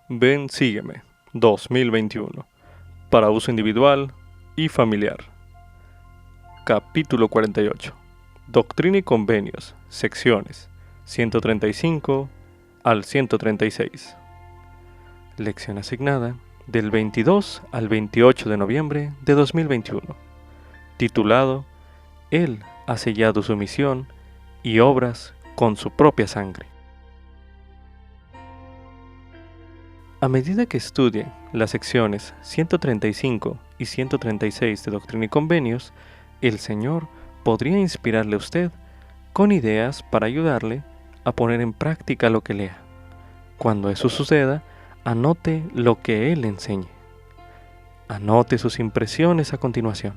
Ven, sígueme. 2021. Para uso individual y familiar. Capítulo 48. Doctrina y convenios. Secciones 135 al 136. Lección asignada del 22 al 28 de noviembre de 2021. Titulado Él ha sellado su misión y obras con su propia sangre. A medida que estudien las secciones 135 y 136 de Doctrina y Convenios, el Señor podría inspirarle a usted con ideas para ayudarle a poner en práctica lo que lea. Cuando eso suceda, anote lo que Él le enseñe. Anote sus impresiones a continuación.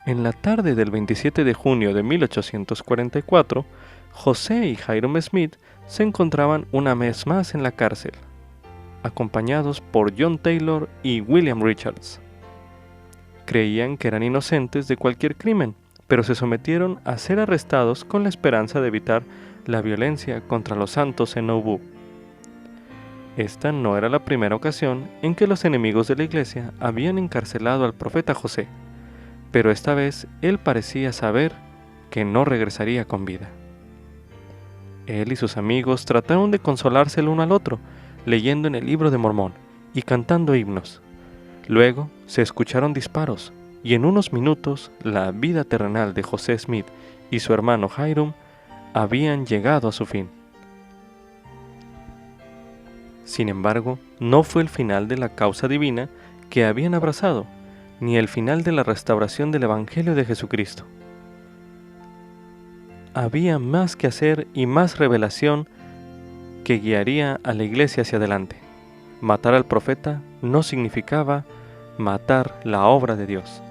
En la tarde del 27 de junio de 1844, José y Hyrum Smith se encontraban una vez más en la cárcel, acompañados por John Taylor y William Richards. Creían que eran inocentes de cualquier crimen, pero se sometieron a ser arrestados con la esperanza de evitar la violencia contra los santos en Nauvoo. Esta no era la primera ocasión en que los enemigos de la iglesia habían encarcelado al profeta José, pero esta vez él parecía saber que no regresaría con vida. Él y sus amigos trataron de consolarse el uno al otro, leyendo en el libro de Mormón y cantando himnos. Luego se escucharon disparos, y en unos minutos la vida terrenal de José Smith y su hermano Hyrum habían llegado a su fin. Sin embargo, no fue el final de la causa divina que habían abrazado, ni el final de la restauración del Evangelio de Jesucristo. Había más que hacer y más revelación que guiaría a la iglesia hacia adelante. Matar al profeta no significaba matar la obra de Dios.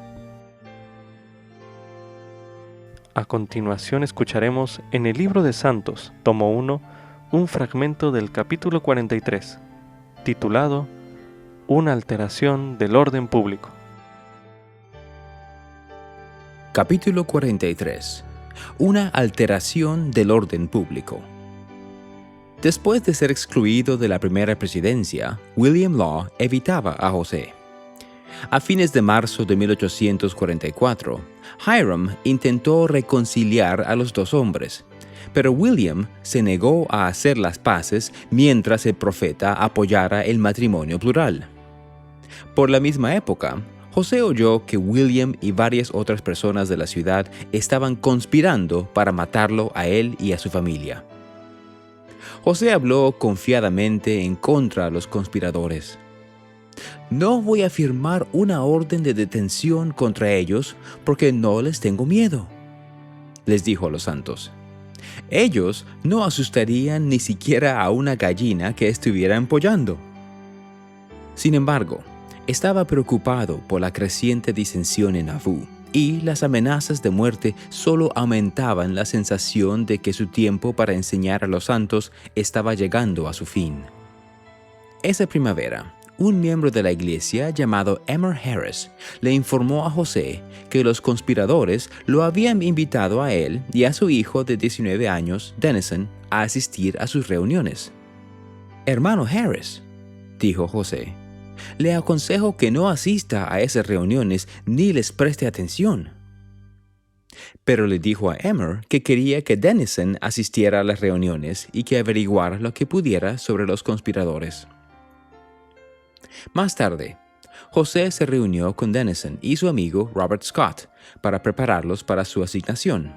A continuación escucharemos en el Libro de Santos, tomo 1, un fragmento del capítulo 43, titulado Una alteración del orden público. Capítulo 43. Una alteración del orden público. Después de ser excluido de la primera presidencia, William Law evitaba a José. A fines de marzo de 1844, Hyrum intentó reconciliar a los dos hombres, pero William se negó a hacer las paces mientras el profeta apoyara el matrimonio plural. Por la misma época, José oyó que William y varias otras personas de la ciudad estaban conspirando para matarlo a él y a su familia. José habló confiadamente en contra de los conspiradores. No voy a firmar una orden de detención contra ellos porque no les tengo miedo, les dijo a los santos. Ellos no asustarían ni siquiera a una gallina que estuviera empollando. Sin embargo, estaba preocupado por la creciente disensión en Nauvoo, y las amenazas de muerte solo aumentaban la sensación de que su tiempo para enseñar a los santos estaba llegando a su fin. Esa primavera, un miembro de la iglesia llamado Emmer Harris le informó a José que los conspiradores lo habían invitado a él y a su hijo de 19 años, Denison, a asistir a sus reuniones. «Hermano Harris», dijo José, «le aconsejo que no asista a esas reuniones ni les preste atención». Pero le dijo a Emmer que quería que Denison asistiera a las reuniones y que averiguara lo que pudiera sobre los conspiradores. Más tarde, José se reunió con Denison y su amigo Robert Scott para prepararlos para su asignación.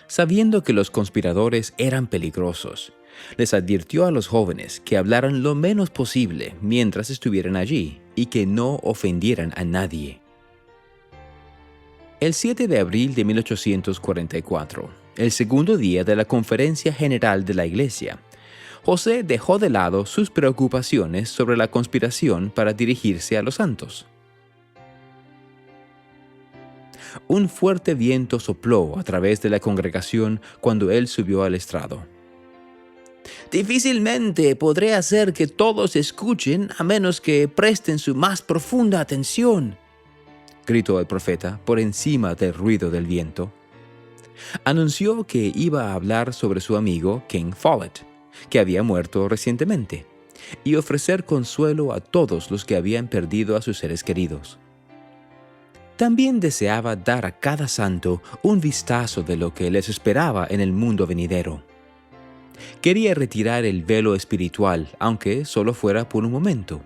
Sabiendo que los conspiradores eran peligrosos, les advirtió a los jóvenes que hablaran lo menos posible mientras estuvieran allí y que no ofendieran a nadie. El 7 de abril de 1844, el segundo día de la Conferencia General de la Iglesia, José dejó de lado sus preocupaciones sobre la conspiración para dirigirse a los santos. Un fuerte viento sopló a través de la congregación cuando él subió al estrado. «Difícilmente podré hacer que todos escuchen a menos que presten su más profunda atención», gritó el profeta por encima del ruido del viento. Anunció que iba a hablar sobre su amigo King Follett, que había muerto recientemente, y ofrecer consuelo a todos los que habían perdido a sus seres queridos. También deseaba dar a cada santo un vistazo de lo que les esperaba en el mundo venidero. Quería retirar el velo espiritual, aunque solo fuera por un momento,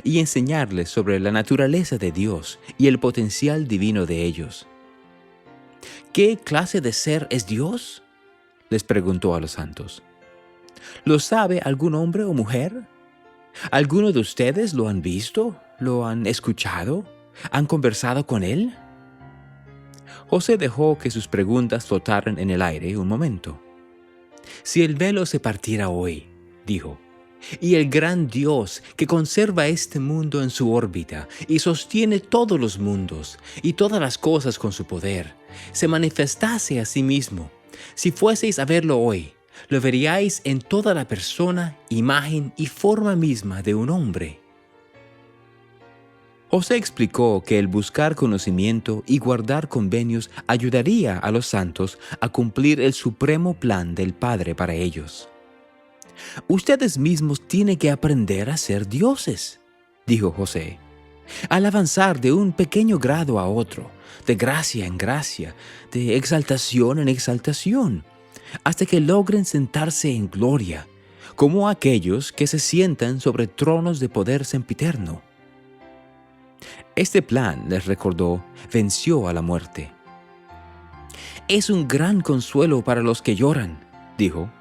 y enseñarles sobre la naturaleza de Dios y el potencial divino de ellos. ¿Qué clase de ser es Dios?, les preguntó a los santos. ¿Lo sabe algún hombre o mujer? ¿Alguno de ustedes lo han visto? ¿Lo han escuchado? ¿Han conversado con él? José dejó que sus preguntas flotaran en el aire un momento. Si el velo se partiera hoy, dijo, y el gran Dios que conserva este mundo en su órbita y sostiene todos los mundos y todas las cosas con su poder, se manifestase a sí mismo, si fueseis a verlo hoy, lo veríais en toda la persona, imagen y forma misma de un hombre. José explicó que el buscar conocimiento y guardar convenios ayudaría a los santos a cumplir el supremo plan del Padre para ellos. Ustedes mismos tienen que aprender a ser dioses, dijo José, al avanzar de un pequeño grado a otro, de gracia en gracia, de exaltación en exaltación, hasta que logren sentarse en gloria, como aquellos que se sientan sobre tronos de poder sempiterno. Este plan, les recordó, venció a la muerte. Es un gran consuelo para los que lloran, dijo.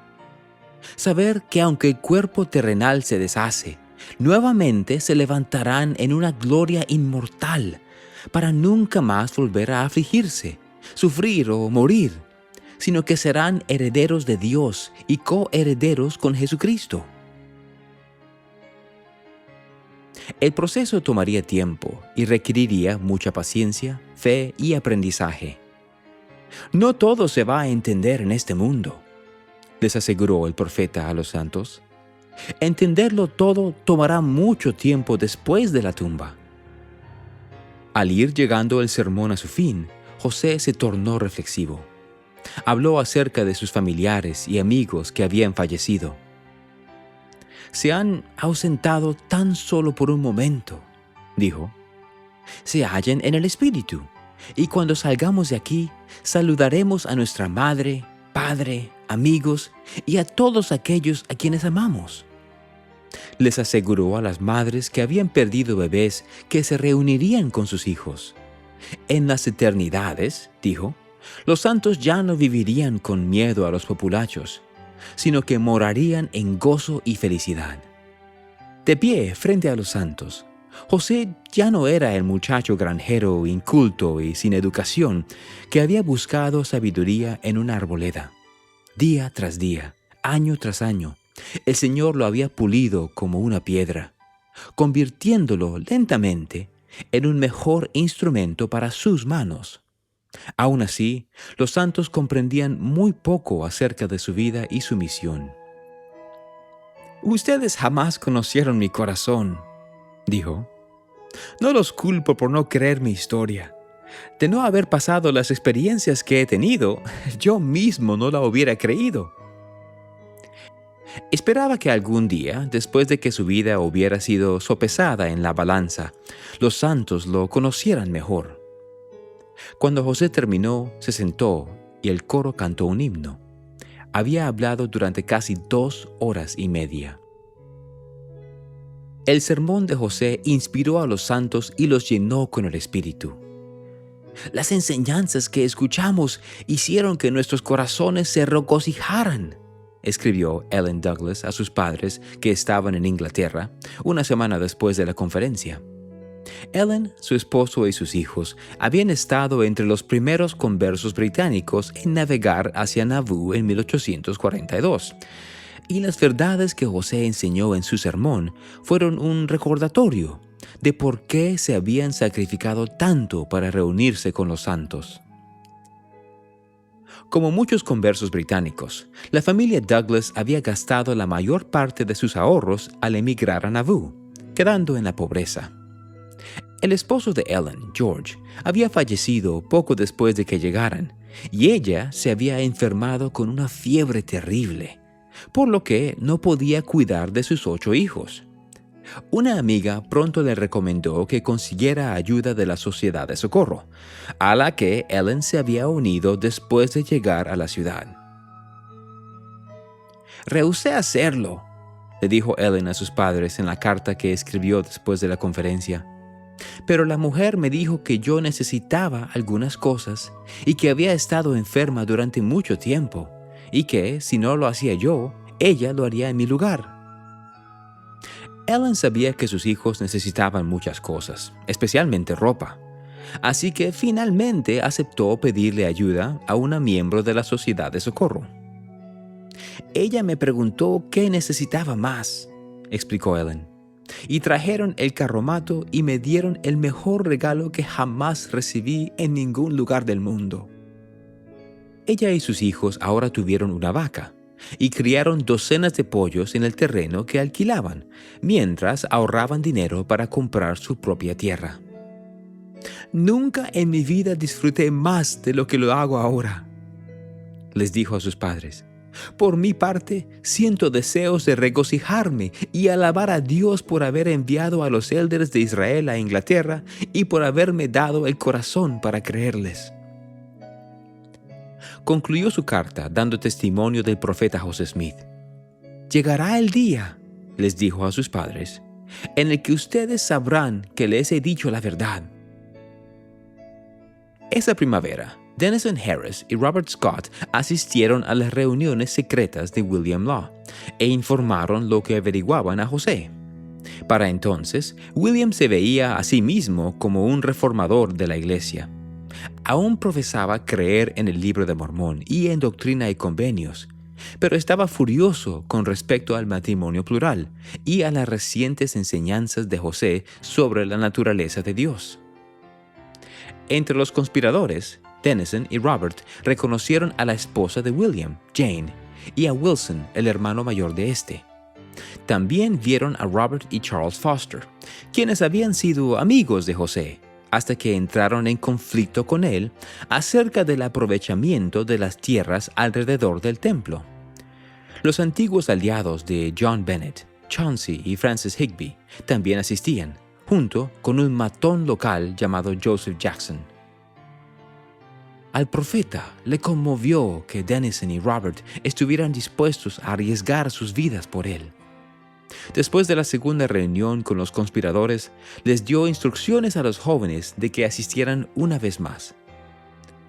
Saber que aunque el cuerpo terrenal se deshace, nuevamente se levantarán en una gloria inmortal, para nunca más volver a afligirse, sufrir o morir, sino que serán herederos de Dios y coherederos con Jesucristo. El proceso tomaría tiempo y requeriría mucha paciencia, fe y aprendizaje. No todo se va a entender en este mundo, les aseguró el profeta a los santos. Entenderlo todo tomará mucho tiempo después de la tumba. Al ir llegando el sermón a su fin, José se tornó reflexivo. Habló acerca de sus familiares y amigos que habían fallecido. Se han ausentado tan solo por un momento, dijo. Se hallan en el Espíritu, y cuando salgamos de aquí, saludaremos a nuestra madre, padre, amigos y a todos aquellos a quienes amamos. Les aseguró a las madres que habían perdido bebés que se reunirían con sus hijos. En las eternidades, dijo, los santos ya no vivirían con miedo a los populachos, sino que morarían en gozo y felicidad. De pie frente a los santos, José ya no era el muchacho granjero, inculto y sin educación, que había buscado sabiduría en una arboleda. Día tras día, año tras año, el Señor lo había pulido como una piedra, convirtiéndolo lentamente en un mejor instrumento para sus manos. Aún así, los santos comprendían muy poco acerca de su vida y su misión. Ustedes jamás conocieron mi corazón, dijo. No los culpo por no creer mi historia. De no haber pasado las experiencias que he tenido, yo mismo no la hubiera creído. Esperaba que algún día, después de que su vida hubiera sido sopesada en la balanza, los santos lo conocieran mejor. Cuando José terminó, se sentó y el coro cantó un himno. Había hablado durante casi 2 horas y media. El sermón de José inspiró a los santos y los llenó con el Espíritu. Las enseñanzas que escuchamos hicieron que nuestros corazones se regocijaran, escribió Ellen Douglas a sus padres que estaban en Inglaterra, una semana después de la conferencia. Ellen, su esposo y sus hijos habían estado entre los primeros conversos británicos en navegar hacia Nauvoo en 1842, y las verdades que José enseñó en su sermón fueron un recordatorio de por qué se habían sacrificado tanto para reunirse con los santos. Como muchos conversos británicos, la familia Douglas había gastado la mayor parte de sus ahorros al emigrar a Nauvoo, quedando en la pobreza. El esposo de Ellen, George, había fallecido poco después de que llegaran, y ella se había enfermado con una fiebre terrible, por lo que no podía cuidar de sus 8 hijos. Una amiga pronto le recomendó que consiguiera ayuda de la Sociedad de Socorro, a la que Ellen se había unido después de llegar a la ciudad. «Rehusé hacerlo», le dijo Ellen a sus padres en la carta que escribió después de la conferencia. «Pero la mujer me dijo que yo necesitaba algunas cosas y que había estado enferma durante mucho tiempo, y que, si no lo hacía yo, ella lo haría en mi lugar». Ellen sabía que sus hijos necesitaban muchas cosas, especialmente ropa. Así que finalmente aceptó pedirle ayuda a una miembro de la Sociedad de Socorro. «Ella me preguntó qué necesitaba más», explicó Ellen, «y trajeron el carromato y me dieron el mejor regalo que jamás recibí en ningún lugar del mundo». Ella y sus hijos ahora tuvieron una vaca y criaron docenas de pollos en el terreno que alquilaban, mientras ahorraban dinero para comprar su propia tierra. «Nunca en mi vida disfruté más de lo que lo hago ahora», les dijo a sus padres. «Por mi parte, siento deseos de regocijarme y alabar a Dios por haber enviado a los elders de Israel a Inglaterra y por haberme dado el corazón para creerles». Concluyó su carta dando testimonio del profeta José Smith. «Llegará el día», les dijo a sus padres, «en el que ustedes sabrán que les he dicho la verdad». Esa primavera, Denison Harris y Robert Scott asistieron a las reuniones secretas de William Law e informaron lo que averiguaban a José. Para entonces, William se veía a sí mismo como un reformador de la iglesia. Aún profesaba creer en el Libro de Mormón y en Doctrina y Convenios, pero estaba furioso con respecto al matrimonio plural y a las recientes enseñanzas de José sobre la naturaleza de Dios. Entre los conspiradores, Denison y Robert reconocieron a la esposa de William, Jane, y a Wilson, el hermano mayor de este. También vieron a Robert y Charles Foster, quienes habían sido amigos de José, hasta que entraron en conflicto con él acerca del aprovechamiento de las tierras alrededor del templo. Los antiguos aliados de John Bennett, Chauncey y Francis Higbee también asistían, junto con un matón local llamado Joseph Jackson. Al profeta le conmovió que Denison y Robert estuvieran dispuestos a arriesgar sus vidas por él. Después de la segunda reunión con los conspiradores, les dio instrucciones a los jóvenes de que asistieran una vez más.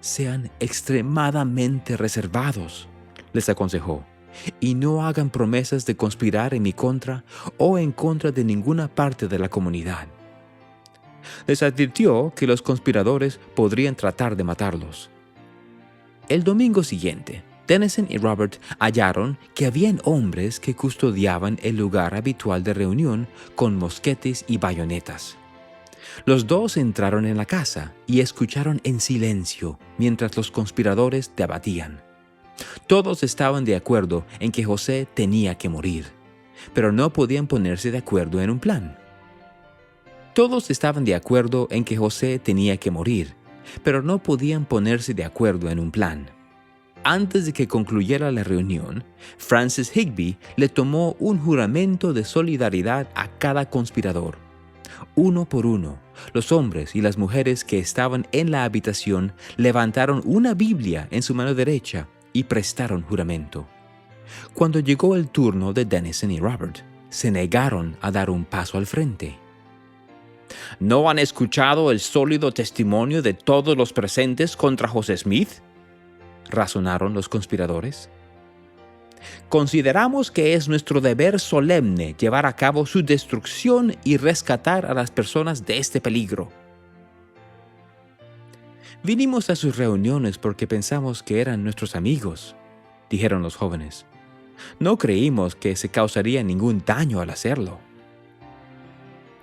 «Sean extremadamente reservados», les aconsejó, «y no hagan promesas de conspirar en mi contra o en contra de ninguna parte de la comunidad». Les advirtió que los conspiradores podrían tratar de matarlos. El domingo siguiente, Denison y Robert hallaron que habían hombres que custodiaban el lugar habitual de reunión con mosquetes y bayonetas. Los dos entraron en la casa y escucharon en silencio mientras los conspiradores debatían. Todos estaban de acuerdo en que José tenía que morir, pero no podían ponerse de acuerdo en un plan. Todos estaban de acuerdo en que José tenía que morir, pero no podían ponerse de acuerdo en un plan. Antes de que concluyera la reunión, Francis Higbee le tomó un juramento de solidaridad a cada conspirador. Uno por uno, los hombres y las mujeres que estaban en la habitación levantaron una Biblia en su mano derecha y prestaron juramento. Cuando llegó el turno de Denison y Robert, se negaron a dar un paso al frente. ¿No han escuchado el sólido testimonio de todos los presentes contra José Smith?, razonaron los conspiradores. Consideramos que es nuestro deber solemne llevar a cabo su destrucción y rescatar a las personas de este peligro. Vinimos a sus reuniones porque pensamos que eran nuestros amigos, dijeron los jóvenes. No creímos que se causaría ningún daño al hacerlo.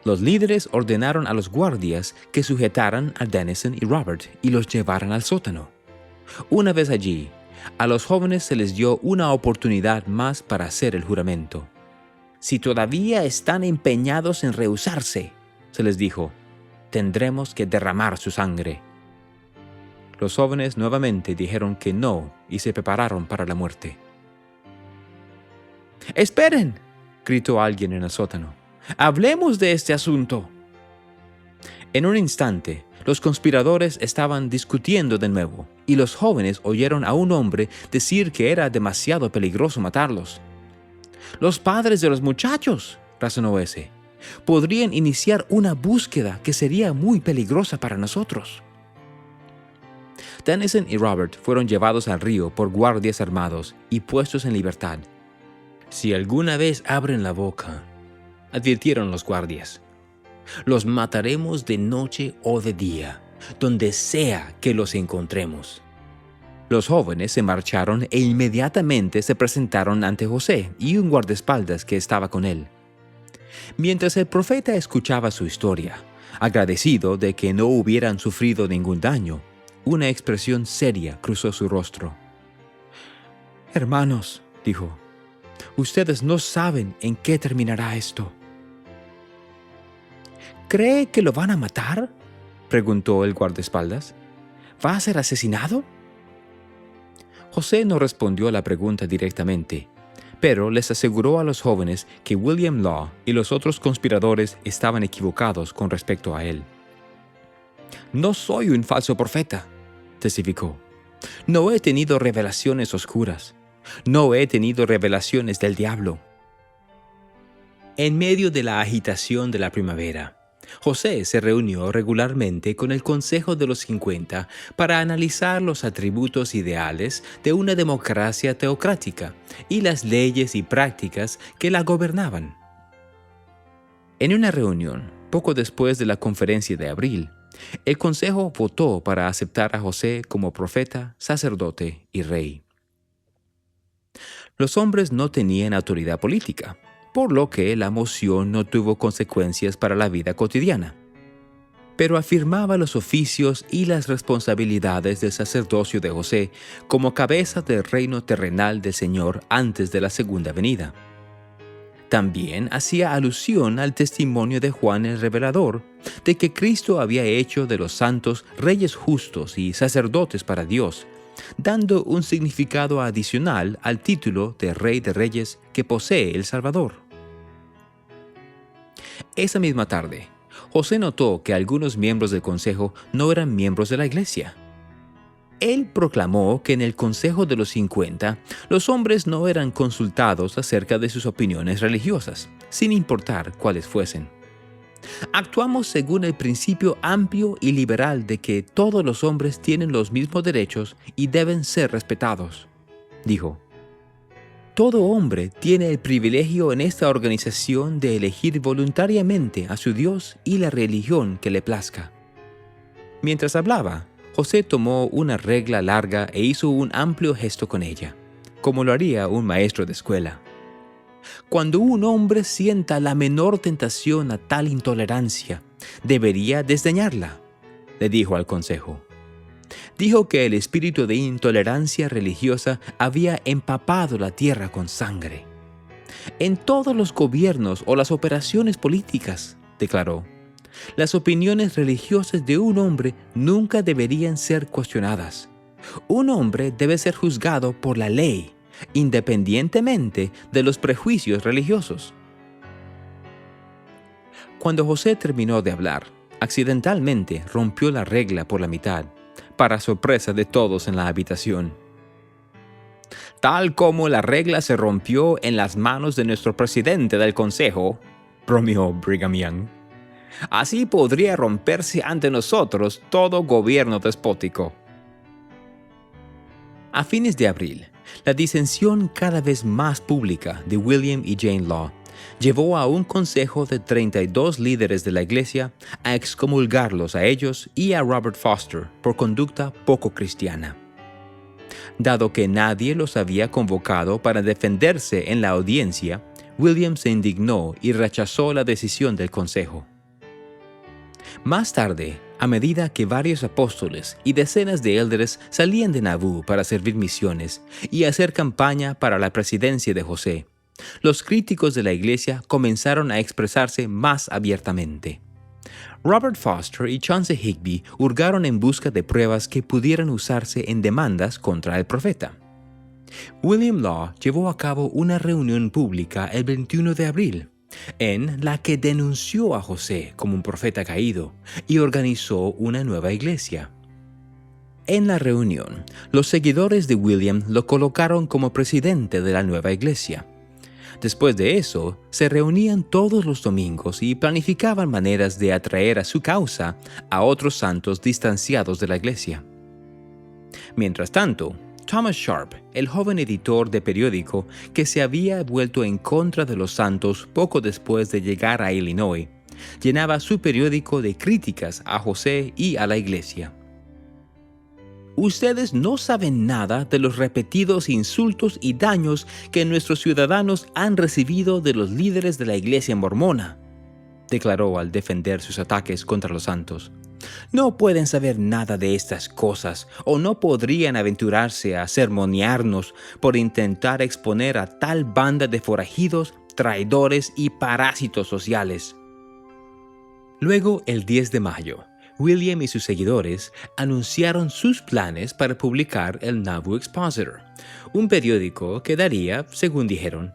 Los líderes ordenaron a los guardias que sujetaran a Denison y Robert y los llevaran al sótano. Una vez allí, a los jóvenes se les dio una oportunidad más para hacer el juramento. Si todavía están empeñados en rehusarse, se les dijo, tendremos que derramar su sangre. Los jóvenes nuevamente dijeron que no y se prepararon para la muerte. ¡Esperen!, gritó alguien en el sótano. ¡Hablemos de este asunto! En un instante, los conspiradores estaban discutiendo de nuevo, y los jóvenes oyeron a un hombre decir que era demasiado peligroso matarlos. «Los padres de los muchachos», razonó ese, «podrían iniciar una búsqueda que sería muy peligrosa para nosotros». Tennyson y Robert fueron llevados al río por guardias armados y puestos en libertad. «Si alguna vez abren la boca», advirtieron los guardias, «los mataremos de noche o de día, donde sea que los encontremos». Los jóvenes se marcharon e inmediatamente se presentaron ante José y un guardaespaldas que estaba con él. Mientras el profeta escuchaba su historia, agradecido de que no hubieran sufrido ningún daño, una expresión seria cruzó su rostro. «Hermanos», dijo, «ustedes no saben en qué terminará esto». «¿Cree que lo van a matar?», preguntó el guardaespaldas. «¿Va a ser asesinado?». José no respondió a la pregunta directamente, pero les aseguró a los jóvenes que William Law y los otros conspiradores estaban equivocados con respecto a él. «No soy un falso profeta», testificó. «No he tenido revelaciones oscuras. No he tenido revelaciones del diablo». En medio de la agitación de la primavera, José se reunió regularmente con el Consejo de los 50 para analizar los atributos ideales de una democracia teocrática y las leyes y prácticas que la gobernaban. En una reunión, poco después de la conferencia de abril, el Consejo votó para aceptar a José como profeta, sacerdote y rey. Los hombres no tenían autoridad política, por lo que la moción no tuvo consecuencias para la vida cotidiana, pero afirmaba los oficios y las responsabilidades del sacerdocio de José como cabeza del reino terrenal del Señor antes de la segunda venida. También hacía alusión al testimonio de Juan el Revelador de que Cristo había hecho de los santos reyes justos y sacerdotes para Dios, dando un significado adicional al título de Rey de Reyes que posee el Salvador. Esa misma tarde, José notó que algunos miembros del consejo no eran miembros de la iglesia. Él proclamó que en el Consejo de los 50, los hombres no eran consultados acerca de sus opiniones religiosas, sin importar cuáles fuesen. «Actuamos según el principio amplio y liberal de que todos los hombres tienen los mismos derechos y deben ser respetados», dijo. «Todo hombre tiene el privilegio en esta organización de elegir voluntariamente a su Dios y la religión que le plazca». Mientras hablaba, José tomó una regla larga e hizo un amplio gesto con ella, como lo haría un maestro de escuela. «Cuando un hombre sienta la menor tentación a tal intolerancia, debería desdeñarla», le dijo al consejo. Dijo que el espíritu de intolerancia religiosa había empapado la tierra con sangre. «En todos los gobiernos o las operaciones políticas», declaró, «las opiniones religiosas de un hombre nunca deberían ser cuestionadas. Un hombre debe ser juzgado por la ley, independientemente de los prejuicios religiosos». Cuando José terminó de hablar, accidentalmente rompió la regla por la mitad, para sorpresa de todos en la habitación. «Tal como la regla se rompió en las manos de nuestro presidente del consejo», bromeó Brigham Young, «así podría romperse ante nosotros todo gobierno despótico». A fines de abril, la disensión cada vez más pública de William y Jane Law llevó a un consejo de 32 líderes de la iglesia a excomulgarlos a ellos y a Robert Foster por conducta poco cristiana. Dado que nadie los había convocado para defenderse en la audiencia, William se indignó y rechazó la decisión del consejo. Más tarde, a medida que varios apóstoles y decenas de élderes salían de Nabú para servir misiones y hacer campaña para la presidencia de José, los críticos de la iglesia comenzaron a expresarse más abiertamente. Robert Foster y Chauncey Higbee hurgaron en busca de pruebas que pudieran usarse en demandas contra el profeta. William Law llevó a cabo una reunión pública el 21 de abril, en la que denunció a José como un profeta caído y organizó una nueva iglesia. En la reunión, los seguidores de William lo colocaron como presidente de la nueva iglesia. Después de eso, se reunían todos los domingos y planificaban maneras de atraer a su causa a otros santos distanciados de la iglesia. Mientras tanto, Thomas Sharp, el joven editor de periódico que se había vuelto en contra de los santos poco después de llegar a Illinois, llenaba su periódico de críticas a José y a la iglesia. Ustedes no saben nada de los repetidos insultos y daños que nuestros ciudadanos han recibido de los líderes de la iglesia mormona, declaró al defender sus ataques contra los santos. No pueden saber nada de estas cosas o no podrían aventurarse a sermonearnos por intentar exponer a tal banda de forajidos, traidores y parásitos sociales. Luego, el 10 de mayo, William y sus seguidores anunciaron sus planes para publicar el Nauvoo Expositor, un periódico que daría, según dijeron,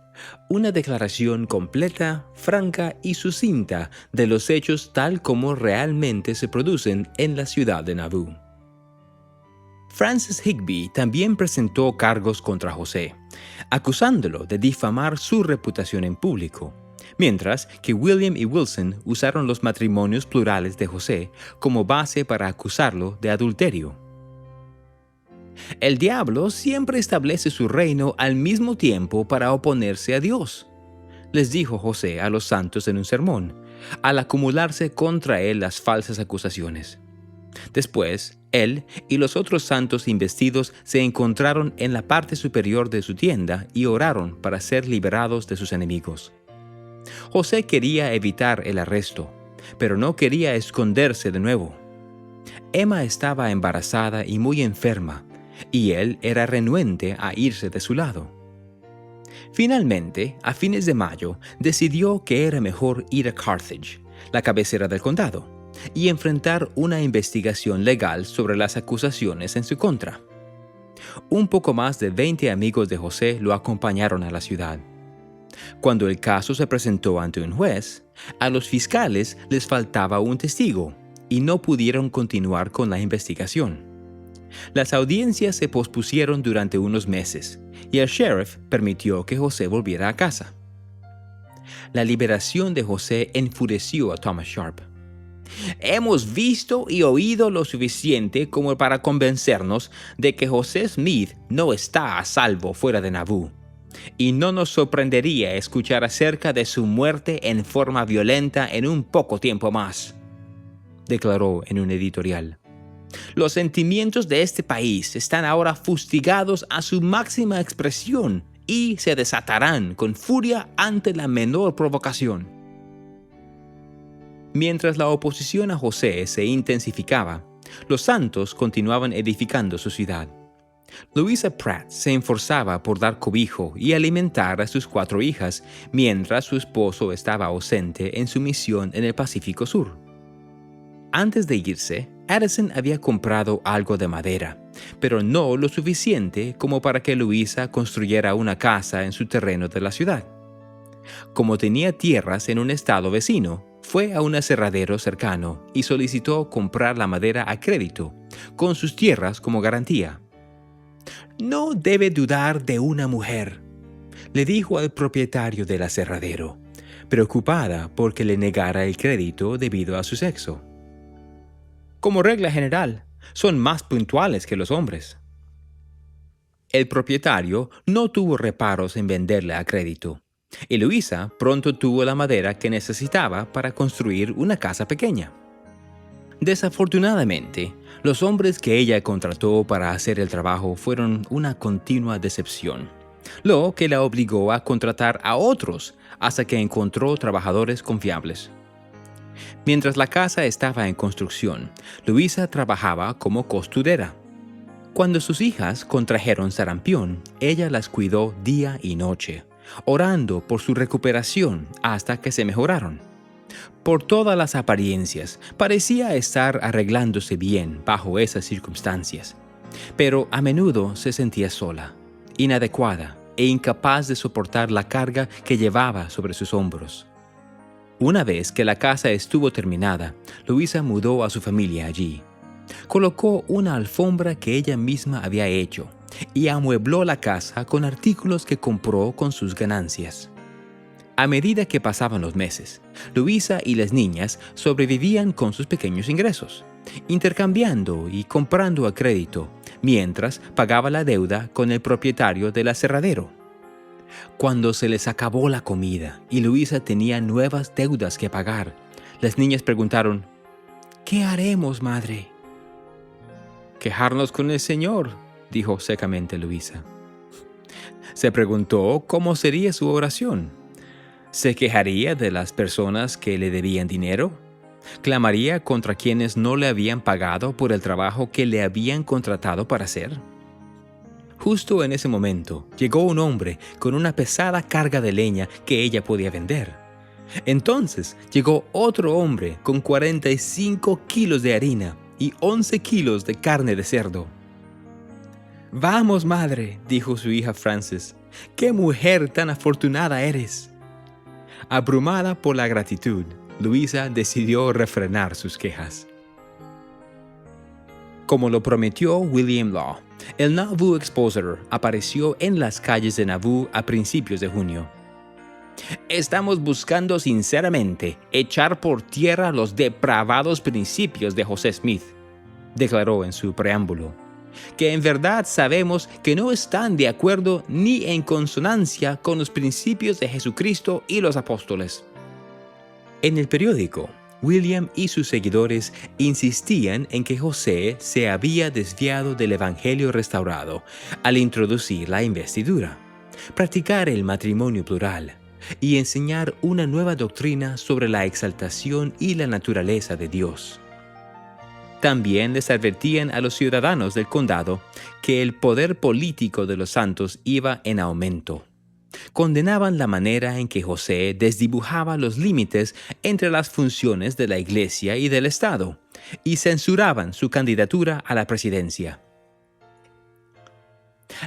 una declaración completa, franca y sucinta de los hechos tal como realmente se producen en la ciudad de Nauvoo. Francis Higbee también presentó cargos contra José, acusándolo de difamar su reputación en público, mientras que William y Wilson usaron los matrimonios plurales de José como base para acusarlo de adulterio. El diablo siempre establece su reino al mismo tiempo para oponerse a Dios, les dijo José a los santos en un sermón, al acumularse contra él las falsas acusaciones. Después, él y los otros santos investidos se encontraron en la parte superior de su tienda y oraron para ser liberados de sus enemigos. José quería evitar el arresto, pero no quería esconderse de nuevo. Emma estaba embarazada y muy enferma, y él era renuente a irse de su lado. Finalmente, a fines de mayo, decidió que era mejor ir a Carthage, la cabecera del condado, y enfrentar una investigación legal sobre las acusaciones en su contra. Un poco más de 20 amigos de José lo acompañaron a la ciudad. Cuando el caso se presentó ante un juez, a los fiscales les faltaba un testigo y no pudieron continuar con la investigación. Las audiencias se pospusieron durante unos meses y el sheriff permitió que José volviera a casa. La liberación de José enfureció a Thomas Sharp. Hemos visto y oído lo suficiente como para convencernos de que José Smith no está a salvo fuera de Nauvoo, y no nos sorprendería escuchar acerca de su muerte en forma violenta en un poco tiempo más, declaró en un editorial. Los sentimientos de este país están ahora fustigados a su máxima expresión y se desatarán con furia ante la menor provocación. Mientras la oposición a José se intensificaba, los santos continuaban edificando su ciudad. Louisa Pratt se esforzaba por dar cobijo y alimentar a sus 4 hijas mientras su esposo estaba ausente en su misión en el Pacífico Sur. Antes de irse, Addison había comprado algo de madera, pero no lo suficiente como para que Louisa construyera una casa en su terreno de la ciudad. Como tenía tierras en un estado vecino, fue a un aserradero cercano y solicitó comprar la madera a crédito, con sus tierras como garantía. No debe dudar de una mujer, le dijo al propietario del aserradero, preocupada porque le negara el crédito debido a su sexo. Como regla general, son más puntuales que los hombres. El propietario no tuvo reparos en venderle a crédito, y Louisa pronto tuvo la madera que necesitaba para construir una casa pequeña. Desafortunadamente, los hombres que ella contrató para hacer el trabajo fueron una continua decepción, lo que la obligó a contratar a otros hasta que encontró trabajadores confiables. Mientras la casa estaba en construcción, Louisa trabajaba como costurera. Cuando sus hijas contrajeron sarampión, ella las cuidó día y noche, orando por su recuperación hasta que se mejoraron. Por todas las apariencias, parecía estar arreglándose bien bajo esas circunstancias, pero a menudo se sentía sola, inadecuada e incapaz de soportar la carga que llevaba sobre sus hombros. Una vez que la casa estuvo terminada, Luisa mudó a su familia allí. Colocó una alfombra que ella misma había hecho y amuebló la casa con artículos que compró con sus ganancias. A medida que pasaban los meses, Luisa y las niñas sobrevivían con sus pequeños ingresos, intercambiando y comprando a crédito, mientras pagaba la deuda con el propietario del aserradero. Cuando se les acabó la comida y Luisa tenía nuevas deudas que pagar, las niñas preguntaron: «¿Qué haremos, madre?». «Quejarnos con el Señor», dijo secamente Luisa. Se preguntó cómo sería su oración. ¿Se quejaría de las personas que le debían dinero? ¿Clamaría contra quienes no le habían pagado por el trabajo que le habían contratado para hacer? Justo en ese momento, llegó un hombre con una pesada carga de leña que ella podía vender. Entonces llegó otro hombre con 45 kilos de harina y 11 kilos de carne de cerdo. «Vamos, madre», dijo su hija Frances, «qué mujer tan afortunada eres». Abrumada por la gratitud, Luisa decidió refrenar sus quejas. Como lo prometió William Law, el Nauvoo Expositor apareció en las calles de Nauvoo a principios de junio. «Estamos buscando sinceramente echar por tierra los depravados principios de José Smith», declaró en su preámbulo, «que en verdad sabemos que no están de acuerdo ni en consonancia con los principios de Jesucristo y los apóstoles». En el periódico, William y sus seguidores insistían en que José se había desviado del Evangelio restaurado al introducir la investidura, practicar el matrimonio plural y enseñar una nueva doctrina sobre la exaltación y la naturaleza de Dios. También les advertían a los ciudadanos del condado que el poder político de los santos iba en aumento. Condenaban la manera en que José desdibujaba los límites entre las funciones de la Iglesia y del Estado, y censuraban su candidatura a la presidencia.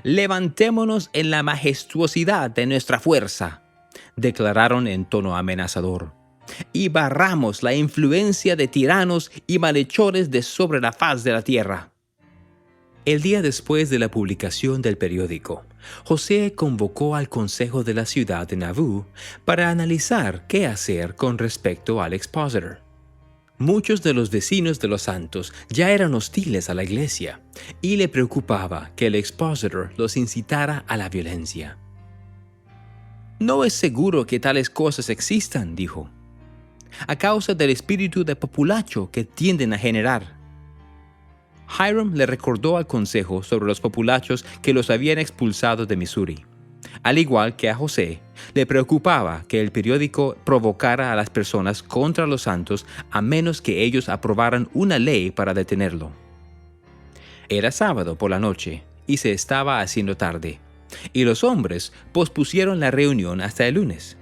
«Levantémonos en la majestuosidad de nuestra fuerza», declararon en tono amenazador, «y barramos la influencia de tiranos y malhechores de sobre la faz de la tierra». El día después de la publicación del periódico, José convocó al consejo de la ciudad de Nauvoo para analizar qué hacer con respecto al Expositor. Muchos de los vecinos de los santos ya eran hostiles a la iglesia y le preocupaba que el Expositor los incitara a la violencia. «No es seguro que tales cosas existan», dijo, «a causa del espíritu de populacho que tienden a generar». Hiram le recordó al consejo sobre los populachos que los habían expulsado de Missouri. Al igual que a José, le preocupaba que el periódico provocara a las personas contra los santos a menos que ellos aprobaran una ley para detenerlo. Era sábado por la noche y se estaba haciendo tarde, y los hombres pospusieron la reunión hasta el lunes.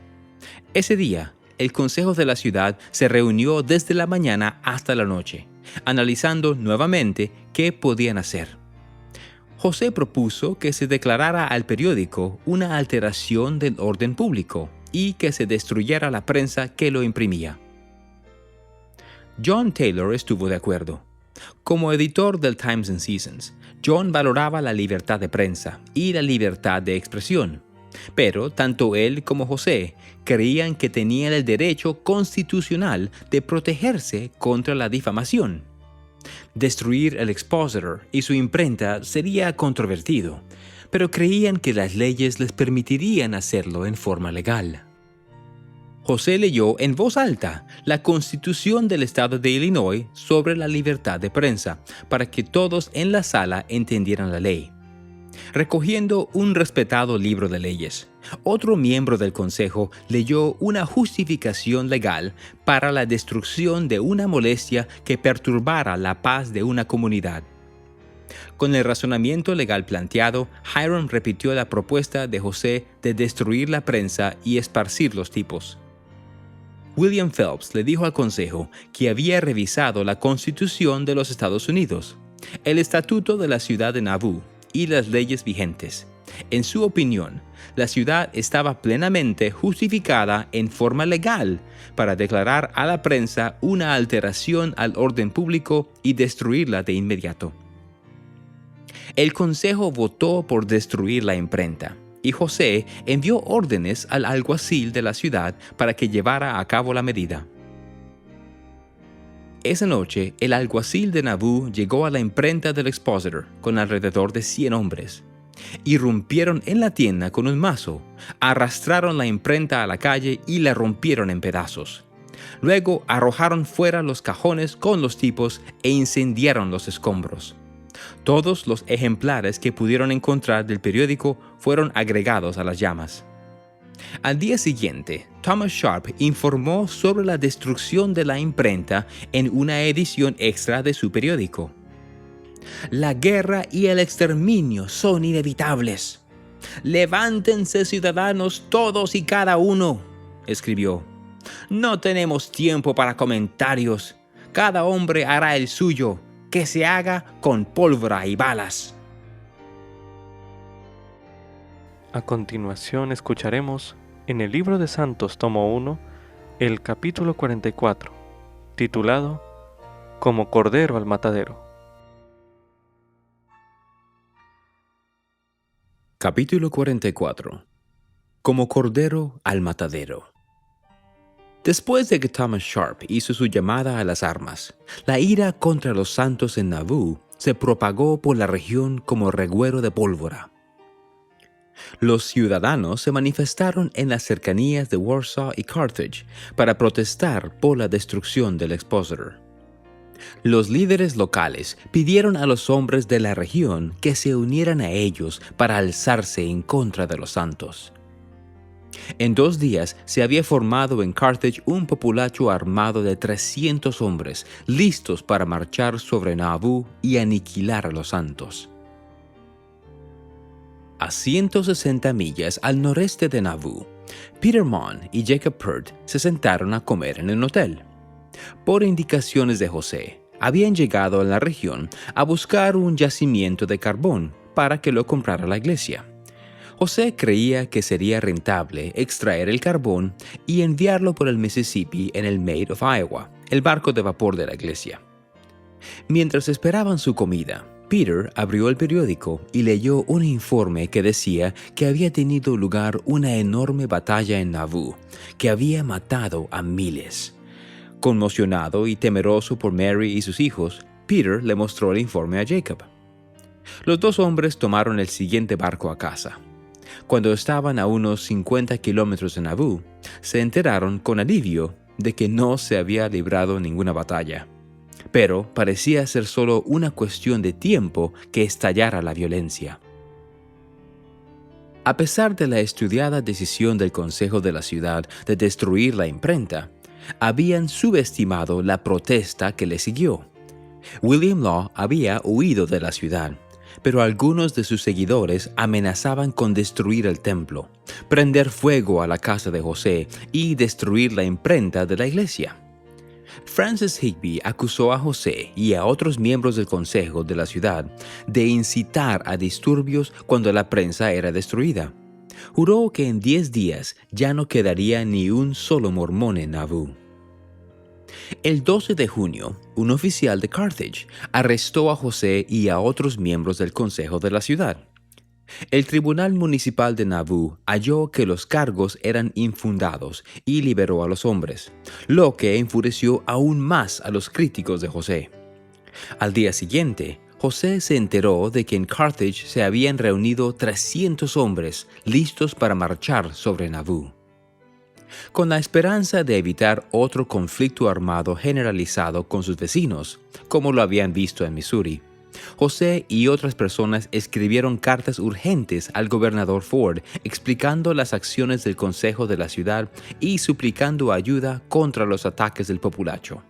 Ese día, el consejo de la ciudad se reunió desde la mañana hasta la noche, analizando nuevamente qué podían hacer. José propuso que se declarara al periódico una alteración del orden público y que se destruyera la prensa que lo imprimía. John Taylor estuvo de acuerdo. Como editor del Times and Seasons, John valoraba la libertad de prensa y la libertad de expresión, pero tanto él como José creían que tenían el derecho constitucional de protegerse contra la difamación. Destruir el Expositor y su imprenta sería controvertido, pero creían que las leyes les permitirían hacerlo en forma legal. José leyó en voz alta la Constitución del Estado de Illinois sobre la libertad de prensa para que todos en la sala entendieran la ley. Recogiendo un respetado libro de leyes, otro miembro del consejo leyó una justificación legal para la destrucción de una molestia que perturbara la paz de una comunidad. Con el razonamiento legal planteado, Hiram repitió la propuesta de José de destruir la prensa y esparcir los tipos. William Phelps le dijo al Consejo que había revisado la Constitución de los Estados Unidos, el Estatuto de la Ciudad de Nauvoo y las leyes vigentes. En su opinión, la ciudad estaba plenamente justificada en forma legal para declarar a la prensa una alteración al orden público y destruirla de inmediato. El Consejo votó por destruir la imprenta, y José envió órdenes al alguacil de la ciudad para que llevara a cabo la medida. Esa noche, el alguacil de Nauvoo llegó a la imprenta del Expositor con alrededor de 100 hombres. Irrumpieron en la tienda con un mazo, arrastraron la imprenta a la calle y la rompieron en pedazos. Luego arrojaron fuera los cajones con los tipos e incendiaron los escombros. Todos los ejemplares que pudieron encontrar del periódico fueron agregados a las llamas. Al día siguiente, Thomas Sharp informó sobre la destrucción de la imprenta en una edición extra de su periódico. La guerra y el exterminio son inevitables. Levántense, ciudadanos, todos y cada uno, escribió. No tenemos tiempo para comentarios. Cada hombre hará el suyo, que se haga con pólvora y balas. A continuación escucharemos en el Libro de Santos, tomo 1, el capítulo 44, titulado Como Cordero al Matadero. Capítulo 44. Como Cordero al Matadero. Después de que Thomas Sharp hizo su llamada a las armas, la ira contra los santos en Nauvoo se propagó por la región como reguero de pólvora. Los ciudadanos se manifestaron en las cercanías de Warsaw y Carthage para protestar por la destrucción del Expositor. Los líderes locales pidieron a los hombres de la región que se unieran a ellos para alzarse en contra de los santos. En 2 días se había formado en Carthage un populacho armado de 300 hombres, listos para marchar sobre Nauvoo y aniquilar a los santos. A 160 millas al noreste de Nauvoo, Peter Mon y Jacob Pert se sentaron a comer en un hotel. Por indicaciones de José, habían llegado a la región a buscar un yacimiento de carbón para que lo comprara la iglesia. José creía que sería rentable extraer el carbón y enviarlo por el Mississippi en el Maid of Iowa, el barco de vapor de la iglesia. Mientras esperaban su comida, Peter abrió el periódico y leyó un informe que decía que había tenido lugar una enorme batalla en Nauvoo, que había matado a miles. Conmocionado y temeroso por Mary y sus hijos, Peter le mostró el informe a Jacob. Los 2 hombres tomaron el siguiente barco a casa. Cuando estaban a unos 50 kilómetros de Nauvoo, se enteraron con alivio de que no se había librado ninguna batalla. Pero parecía ser solo una cuestión de tiempo que estallara la violencia. A pesar de la estudiada decisión del Consejo de la ciudad de destruir la imprenta, habían subestimado la protesta que le siguió. William Law había huido de la ciudad, pero algunos de sus seguidores amenazaban con destruir el templo, prender fuego a la casa de José y destruir la imprenta de la iglesia. Francis Higby acusó a José y a otros miembros del consejo de la ciudad de incitar a disturbios cuando la prensa era destruida. Juró que en 10 días ya no quedaría ni un solo mormón en Nauvoo. El 12 de junio, un oficial de Carthage arrestó a José y a otros miembros del consejo de la ciudad. El Tribunal Municipal de Nauvoo halló que los cargos eran infundados y liberó a los hombres, lo que enfureció aún más a los críticos de José. Al día siguiente, José se enteró de que en Carthage se habían reunido 300 hombres listos para marchar sobre Nauvoo. Con la esperanza de evitar otro conflicto armado generalizado con sus vecinos, como lo habían visto en Missouri, José y otras personas escribieron cartas urgentes al gobernador Ford explicando las acciones del consejo de la ciudad y suplicando ayuda contra los ataques del populacho.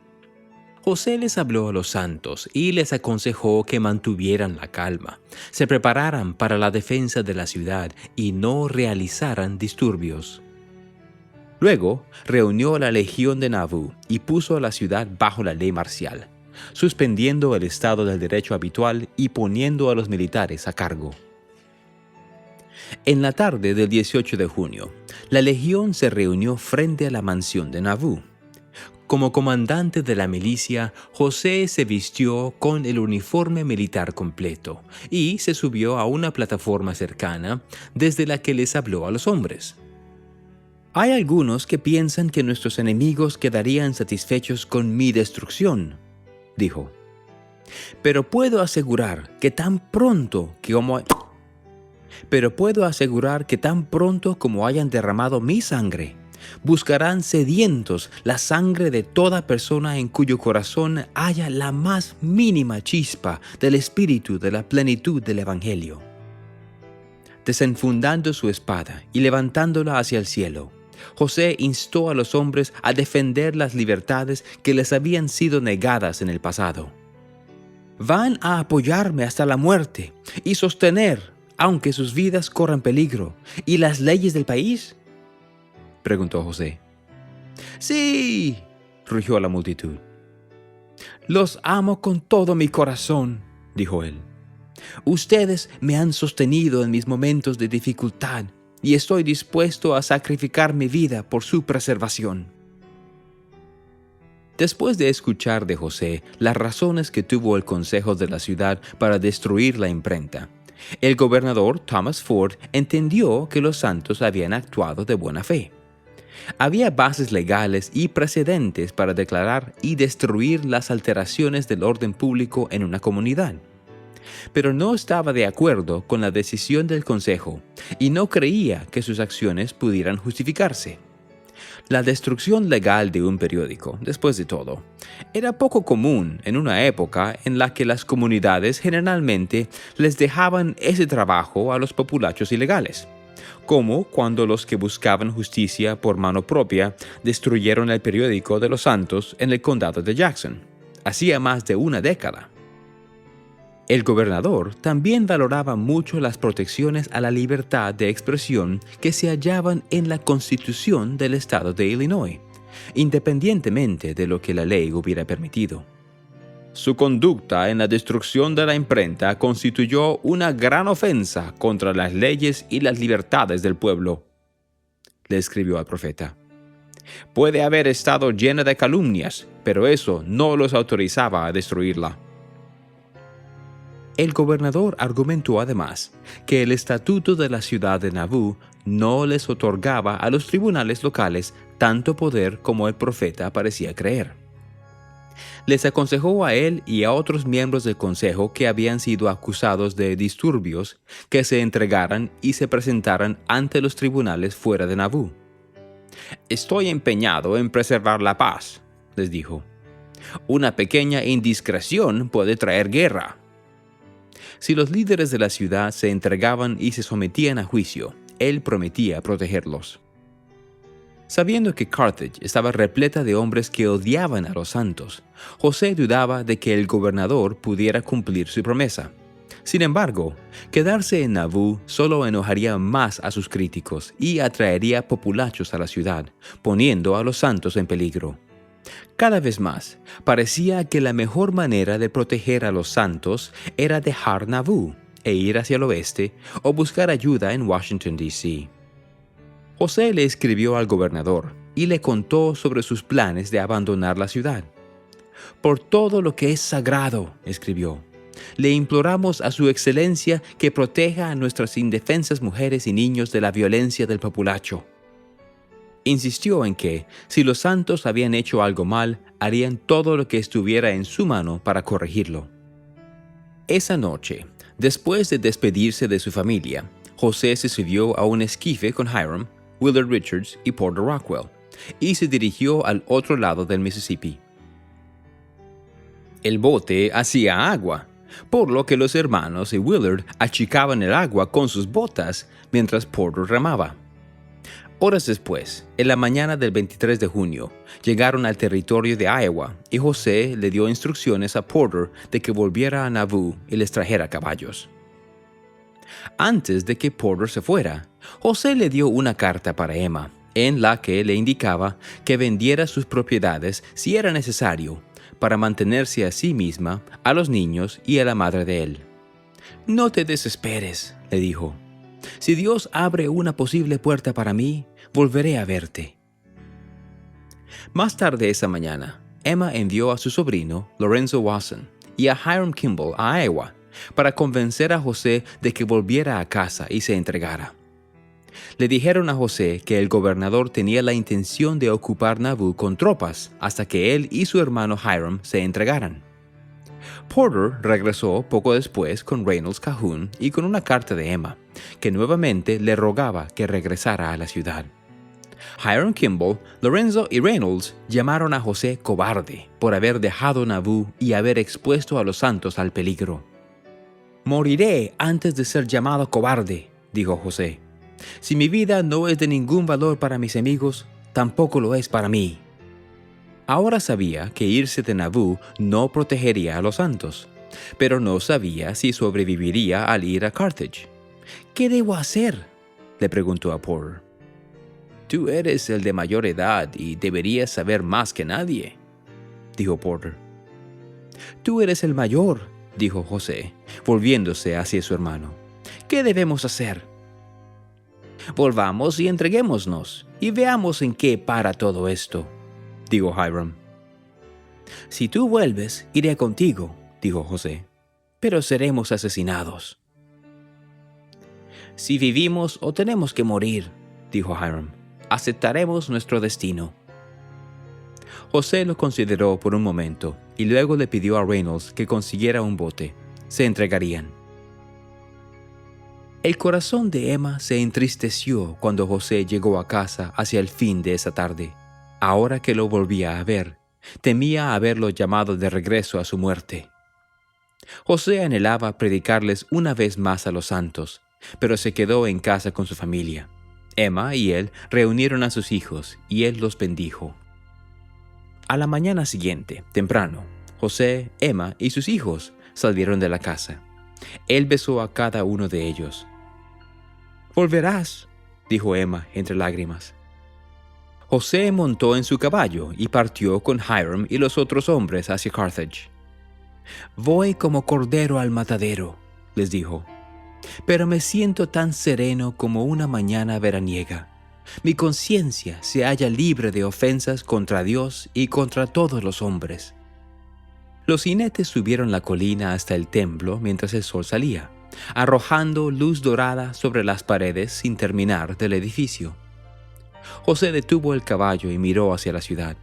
José les habló a los santos y les aconsejó que mantuvieran la calma, se prepararan para la defensa de la ciudad y no realizaran disturbios. Luego reunió a la legión de Nauvoo y puso a la ciudad bajo la ley marcial, suspendiendo el estado del derecho habitual y poniendo a los militares a cargo. En la tarde del 18 de junio, la legión se reunió frente a la mansión de Nauvoo. Como comandante de la milicia, José se vistió con el uniforme militar completo y se subió a una plataforma cercana desde la que les habló a los hombres. Hay algunos que piensan que nuestros enemigos quedarían satisfechos con mi destrucción, dijo. Pero puedo asegurar que tan pronto como hayan derramado mi sangre, buscarán sedientos la sangre de toda persona en cuyo corazón haya la más mínima chispa del espíritu de la plenitud del Evangelio. Desenfundando su espada y levantándola hacia el cielo, José instó a los hombres a defender las libertades que les habían sido negadas en el pasado. ¿Van a apoyarme hasta la muerte y sostener, aunque sus vidas corran peligro, y las leyes del país?, preguntó José. ¡Sí!, rugió la multitud. «Los amo con todo mi corazón», dijo él. «Ustedes me han sostenido en mis momentos de dificultad y estoy dispuesto a sacrificar mi vida por su preservación». Después de escuchar de José las razones que tuvo el consejo de la ciudad para destruir la imprenta, el gobernador Thomas Ford entendió que los santos habían actuado de buena fe. Había bases legales y precedentes para declarar y destruir las alteraciones del orden público en una comunidad. Pero no estaba de acuerdo con la decisión del consejo y no creía que sus acciones pudieran justificarse. La destrucción legal de un periódico, después de todo, era poco común en una época en la que las comunidades generalmente les dejaban ese trabajo a los populachos ilegales, como cuando los que buscaban justicia por mano propia destruyeron el periódico de los santos en el condado de Jackson, hacía más de una década. El gobernador también valoraba mucho las protecciones a la libertad de expresión que se hallaban en la Constitución del estado de Illinois, independientemente de lo que la ley hubiera permitido. Su conducta en la destrucción de la imprenta constituyó una gran ofensa contra las leyes y las libertades del pueblo, le escribió al profeta. Puede haber estado llena de calumnias, pero eso no los autorizaba a destruirla. El gobernador argumentó además que el estatuto de la ciudad de Nauvoo no les otorgaba a los tribunales locales tanto poder como el profeta parecía creer. Les aconsejó a él y a otros miembros del consejo que habían sido acusados de disturbios que se entregaran y se presentaran ante los tribunales fuera de Nauvoo. «Estoy empeñado en preservar la paz», les dijo. «Una pequeña indiscreción puede traer guerra». Si los líderes de la ciudad se entregaban y se sometían a juicio, él prometía protegerlos. Sabiendo que Carthage estaba repleta de hombres que odiaban a los santos, José dudaba de que el gobernador pudiera cumplir su promesa. Sin embargo, quedarse en Nauvoo solo enojaría más a sus críticos y atraería populachos a la ciudad, poniendo a los santos en peligro. Cada vez más, parecía que la mejor manera de proteger a los santos era dejar Nauvoo e ir hacia el oeste o buscar ayuda en Washington, D.C. José le escribió al gobernador y le contó sobre sus planes de abandonar la ciudad. «Por todo lo que es sagrado», escribió, «le imploramos a su excelencia que proteja a nuestras indefensas mujeres y niños de la violencia del populacho». Insistió en que, si los santos habían hecho algo mal, harían todo lo que estuviera en su mano para corregirlo. Esa noche, después de despedirse de su familia, José se subió a un esquife con Hiram, Willard Richards y Porter Rockwell, y se dirigió al otro lado del Mississippi. El bote hacía agua, por lo que los hermanos y Willard achicaban el agua con sus botas mientras Porter remaba. Horas después, en la mañana del 23 de junio, llegaron al territorio de Iowa y José le dio instrucciones a Porter de que volviera a Nauvoo y les trajera caballos. Antes de que Porter se fuera, José le dio una carta para Emma, en la que le indicaba que vendiera sus propiedades si era necesario, para mantenerse a sí misma, a los niños y a la madre de él. «No te desesperes», le dijo. «Si Dios abre una posible puerta para mí, volveré a verte». Más tarde esa mañana, Emma envió a su sobrino, Lorenzo Wasson, y a Hiram Kimball a Iowa, para convencer a José de que volviera a casa y se entregara. Le dijeron a José que el gobernador tenía la intención de ocupar Nauvoo con tropas hasta que él y su hermano Hiram se entregaran. Porter regresó poco después con Reynolds Calhoun y con una carta de Emma, que nuevamente le rogaba que regresara a la ciudad. Hiram Kimball, Lorenzo y Reynolds llamaron a José cobarde por haber dejado Nauvoo y haber expuesto a los santos al peligro. «Moriré antes de ser llamado cobarde», dijo José. «Si mi vida no es de ningún valor para mis amigos, tampoco lo es para mí». Ahora sabía que irse de Nauvoo no protegería a los santos, pero no sabía si sobreviviría al ir a Carthage. «¿Qué debo hacer?», le preguntó a Porter. «Tú eres el de mayor edad y deberías saber más que nadie», dijo Porter. «Tú eres el mayor», dijo José, volviéndose hacia su hermano. «¿Qué debemos hacer?» «Volvamos y entreguémonos, y veamos en qué para todo esto», dijo Hiram. «Si tú vuelves, iré contigo», dijo José, «pero seremos asesinados». «Si vivimos o tenemos que morir», dijo Hiram, «aceptaremos nuestro destino». José lo consideró por un momento y luego le pidió a Reynolds que consiguiera un bote. Se entregarían. El corazón de Emma se entristeció cuando José llegó a casa hacia el fin de esa tarde. Ahora que lo volvía a ver, temía haberlo llamado de regreso a su muerte. José anhelaba predicarles una vez más a los santos, pero se quedó en casa con su familia. Emma y él reunieron a sus hijos y él los bendijo. A la mañana siguiente, temprano, José, Emma y sus hijos salieron de la casa. Él besó a cada uno de ellos. «Volverás», dijo Emma entre lágrimas. José montó en su caballo y partió con Hiram y los otros hombres hacia Carthage. «Voy como cordero al matadero», les dijo, «pero me siento tan sereno como una mañana veraniega. Mi conciencia se halla libre de ofensas contra Dios y contra todos los hombres». Los jinetes subieron la colina hasta el templo mientras el sol salía, arrojando luz dorada sobre las paredes sin terminar del edificio. José detuvo el caballo y miró hacia la ciudad.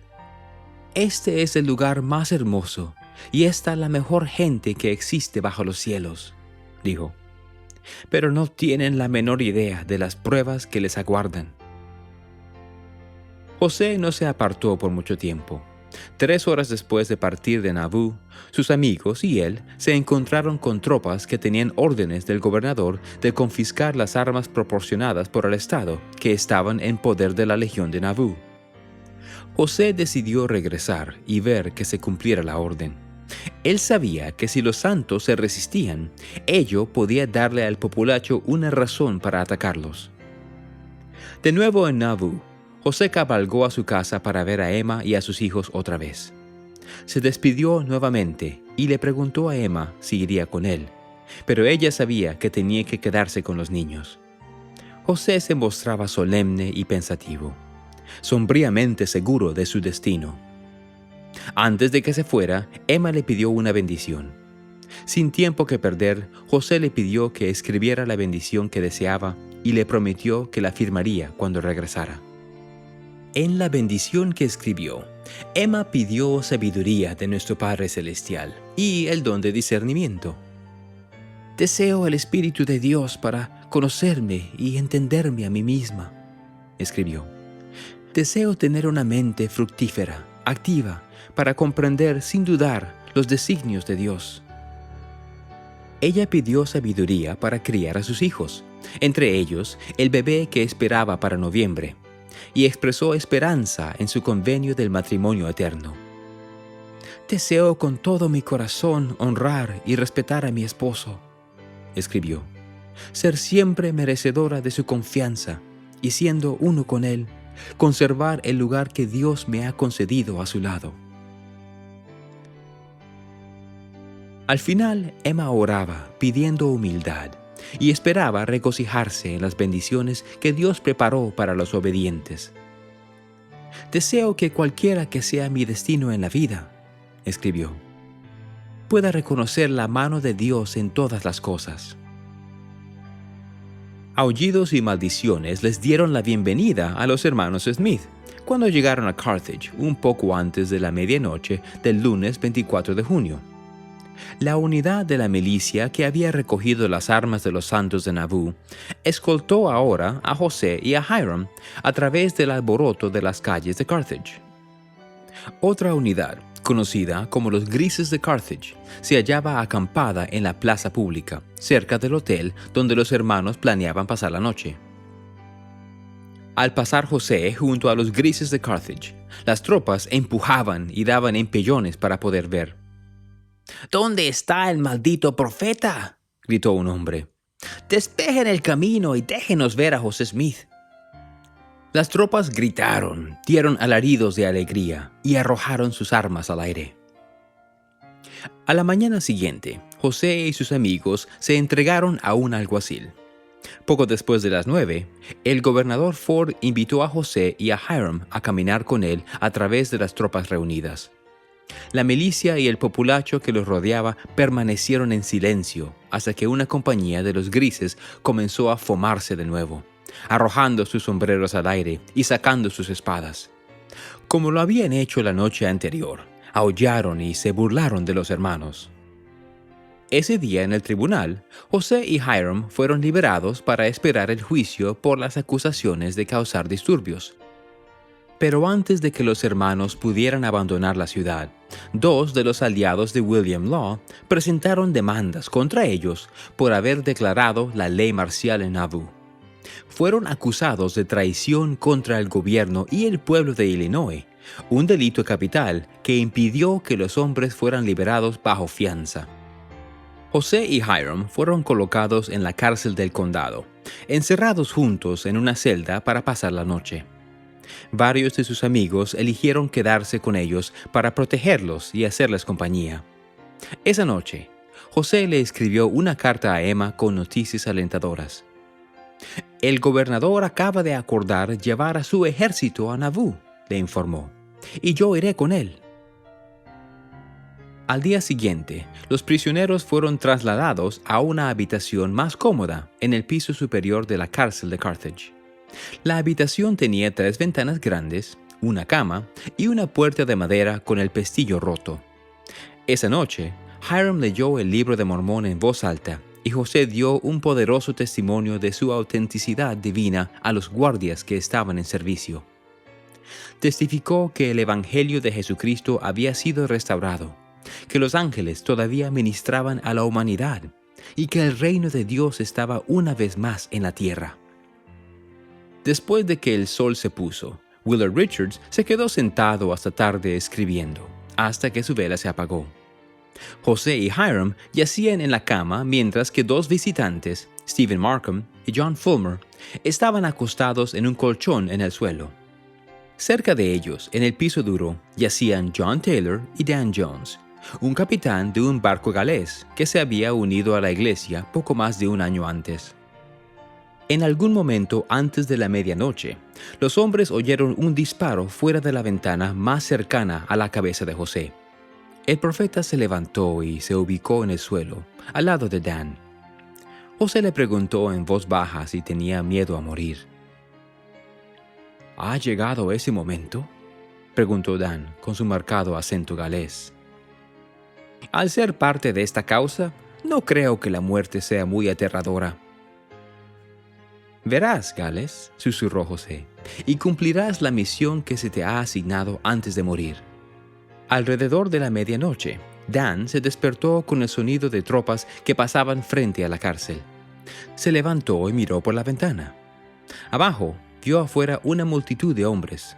«Este es el lugar más hermoso y esta la mejor gente que existe bajo los cielos», dijo. «Pero no tienen la menor idea de las pruebas que les aguardan». José no se apartó por mucho tiempo. 3 horas después de partir de Nauvoo, sus amigos y él se encontraron con tropas que tenían órdenes del gobernador de confiscar las armas proporcionadas por el Estado que estaban en poder de la Legión de Nauvoo. José decidió regresar y ver que se cumpliera la orden. Él sabía que si los santos se resistían, ello podía darle al populacho una razón para atacarlos. De nuevo en Nauvoo, José cabalgó a su casa para ver a Emma y a sus hijos otra vez. Se despidió nuevamente y le preguntó a Emma si iría con él, pero ella sabía que tenía que quedarse con los niños. José se mostraba solemne y pensativo, sombríamente seguro de su destino. Antes de que se fuera, Emma le pidió una bendición. Sin tiempo que perder, José le pidió que escribiera la bendición que deseaba y le prometió que la firmaría cuando regresara. En la bendición que escribió, Emma pidió sabiduría de nuestro Padre Celestial y el don de discernimiento. «Deseo el Espíritu de Dios para conocerme y entenderme a mí misma», escribió. «Deseo tener una mente fructífera, activa, para comprender sin dudar los designios de Dios». Ella pidió sabiduría para criar a sus hijos, entre ellos el bebé que esperaba para noviembre, y expresó esperanza en su convenio del matrimonio eterno. «Deseo con todo mi corazón honrar y respetar a mi esposo», escribió, «ser siempre merecedora de su confianza y siendo uno con él, conservar el lugar que Dios me ha concedido a su lado. Al final, Emma oraba pidiendo humildad y esperaba regocijarse en las bendiciones que Dios preparó para los obedientes. «Deseo que cualquiera que sea mi destino en la vida», escribió, «pueda reconocer la mano de Dios en todas las cosas». Aullidos y maldiciones les dieron la bienvenida a los hermanos Smith cuando llegaron a Carthage un poco antes de la medianoche del lunes 24 de junio. La unidad de la milicia que había recogido las armas de los santos de Nauvoo escoltó ahora a José y a Hiram a través del alboroto de las calles de Carthage. Otra unidad, conocida como los Grises de Carthage, se hallaba acampada en la plaza pública, cerca del hotel donde los hermanos planeaban pasar la noche. Al pasar José junto a los Grises de Carthage, las tropas empujaban y daban empellones para poder ver. «¿Dónde está el maldito profeta?», gritó un hombre. «Despejen el camino y déjenos ver a José Smith». Las tropas gritaron, dieron alaridos de alegría y arrojaron sus armas al aire. A la mañana siguiente, José y sus amigos se entregaron a un alguacil. Poco después de las 9, el gobernador Ford invitó a José y a Hiram a caminar con él a través de las tropas reunidas. La milicia y el populacho que los rodeaba permanecieron en silencio hasta que una compañía de los Grises comenzó a formarse de nuevo, arrojando sus sombreros al aire y sacando sus espadas. Como lo habían hecho la noche anterior, aullaron y se burlaron de los hermanos. Ese día en el tribunal, José y Hiram fueron liberados para esperar el juicio por las acusaciones de causar disturbios. Pero antes de que los hermanos pudieran abandonar la ciudad, dos de los aliados de William Law presentaron demandas contra ellos por haber declarado la ley marcial en Nauvoo. Fueron acusados de traición contra el gobierno y el pueblo de Illinois, un delito capital que impidió que los hombres fueran liberados bajo fianza. José y Hiram fueron colocados en la cárcel del condado, encerrados juntos en una celda para pasar la noche. Varios de sus amigos eligieron quedarse con ellos para protegerlos y hacerles compañía. Esa noche, José le escribió una carta a Emma con noticias alentadoras. «El gobernador acaba de acordar llevar a su ejército a Nauvoo», le informó, «y yo iré con él». Al día siguiente, los prisioneros fueron trasladados a una habitación más cómoda en el piso superior de la cárcel de Carthage. La habitación tenía 3 ventanas grandes, una cama y una puerta de madera con el pestillo roto. Esa noche, Hiram leyó el libro de Mormón en voz alta y José dio un poderoso testimonio de su autenticidad divina a los guardias que estaban en servicio. Testificó que el Evangelio de Jesucristo había sido restaurado, que los ángeles todavía ministraban a la humanidad y que el reino de Dios estaba una vez más en la tierra. Después de que el sol se puso, Willard Richards se quedó sentado hasta tarde escribiendo, hasta que su vela se apagó. José y Hiram yacían en la cama mientras que 2 visitantes, Stephen Markham y John Fulmer, estaban acostados en un colchón en el suelo. Cerca de ellos, en el piso duro, yacían John Taylor y Dan Jones, un capitán de un barco galés que se había unido a la iglesia poco más de un año antes. En algún momento antes de la medianoche, los hombres oyeron un disparo fuera de la ventana más cercana a la cabeza de José. El profeta se levantó y se ubicó en el suelo, al lado de Dan. José le preguntó en voz baja si tenía miedo a morir. ¿Ha llegado ese momento?, preguntó Dan con su marcado acento galés. Al ser parte de esta causa, no creo que la muerte sea muy aterradora. Verás, Gales, susurró José, y cumplirás la misión que se te ha asignado antes de morir. Alrededor de la medianoche, Dan se despertó con el sonido de tropas que pasaban frente a la cárcel. Se levantó y miró por la ventana. Abajo, vio afuera una multitud de hombres.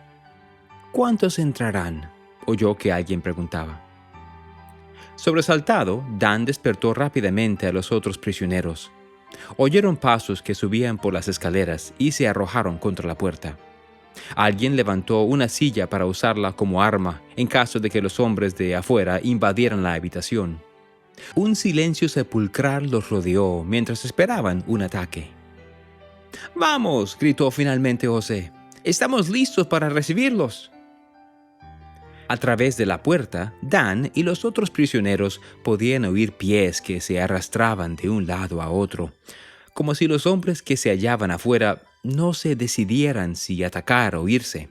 ¿Cuántos entrarán?, oyó que alguien preguntaba. Sobresaltado, Dan despertó rápidamente a los otros prisioneros. Oyeron pasos que subían por las escaleras y se arrojaron contra la puerta. Alguien levantó una silla para usarla como arma en caso de que los hombres de afuera invadieran la habitación. Un silencio sepulcral los rodeó mientras esperaban un ataque. ¡Vamos!, gritó finalmente José. ¡Estamos listos para recibirlos! A través de la puerta, Dan y los otros prisioneros podían oír pies que se arrastraban de un lado a otro, como si los hombres que se hallaban afuera no se decidieran si atacar o irse.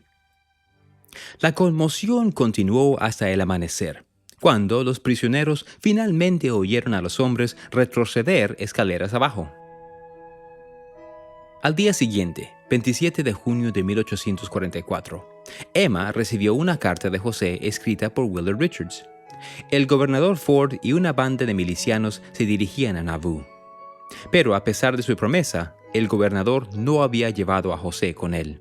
La conmoción continuó hasta el amanecer, cuando los prisioneros finalmente oyeron a los hombres retroceder escaleras abajo. Al día siguiente, 27 de junio de 1844, Emma recibió una carta de José escrita por Willard Richards. El gobernador Ford y una banda de milicianos se dirigían a Nauvoo. Pero a pesar de su promesa, el gobernador no había llevado a José con él.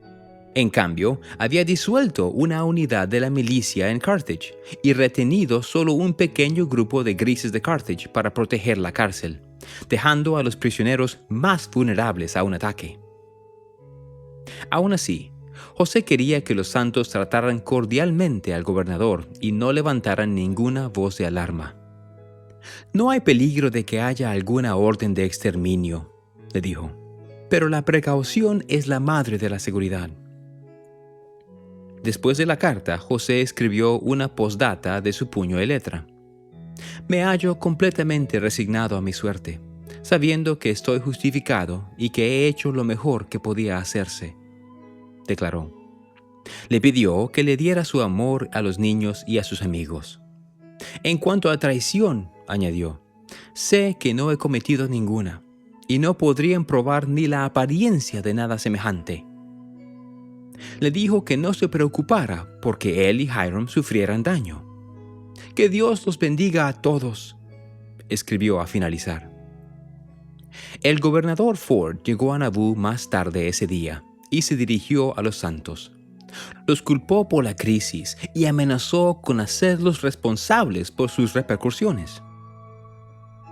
En cambio, había disuelto una unidad de la milicia en Carthage y retenido solo un pequeño grupo de grises de Carthage para proteger la cárcel, dejando a los prisioneros más vulnerables a un ataque. Aún así, José quería que los santos trataran cordialmente al gobernador y no levantaran ninguna voz de alarma. «No hay peligro de que haya alguna orden de exterminio», le dijo, «pero la precaución es la madre de la seguridad». Después de la carta, José escribió una postdata de su puño y letra. «Me hallo completamente resignado a mi suerte, sabiendo que estoy justificado y que he hecho lo mejor que podía hacerse», declaró. Le pidió que le diera su amor a los niños y a sus amigos. «En cuanto a traición», añadió, «sé que no he cometido ninguna, y no podrían probar ni la apariencia de nada semejante». Le dijo que no se preocupara porque él y Hiram sufrieran daño. «Que Dios los bendiga a todos», escribió a finalizar. El gobernador Ford llegó a Nauvoo más tarde ese día y se dirigió a los santos. Los culpó por la crisis y amenazó con hacerlos responsables por sus repercusiones.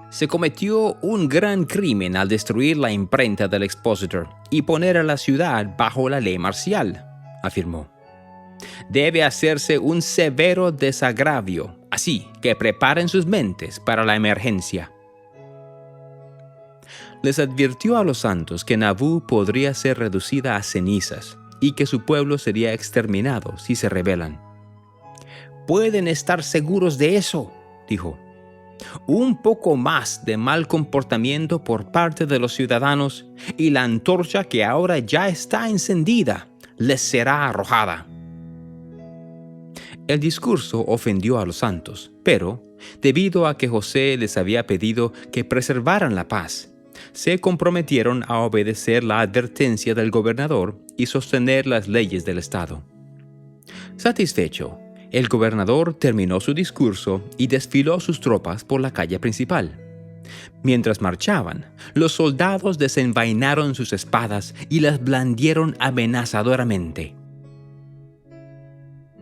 «Se cometió un gran crimen al destruir la imprenta del Expositor y poner a la ciudad bajo la ley marcial», afirmó. «Debe hacerse un severo desagravio, así que preparen sus mentes para la emergencia». Les advirtió a los santos que Nauvoo podría ser reducida a cenizas y que su pueblo sería exterminado si se rebelan. «Pueden estar seguros de eso», dijo. «Un poco más de mal comportamiento por parte de los ciudadanos y la antorcha que ahora ya está encendida les será arrojada». El discurso ofendió a los santos, pero, debido a que José les había pedido que preservaran la paz, se comprometieron a obedecer la advertencia del gobernador y sostener las leyes del estado. Satisfecho, el gobernador terminó su discurso y desfiló sus tropas por la calle principal. Mientras marchaban, los soldados desenvainaron sus espadas y las blandieron amenazadoramente.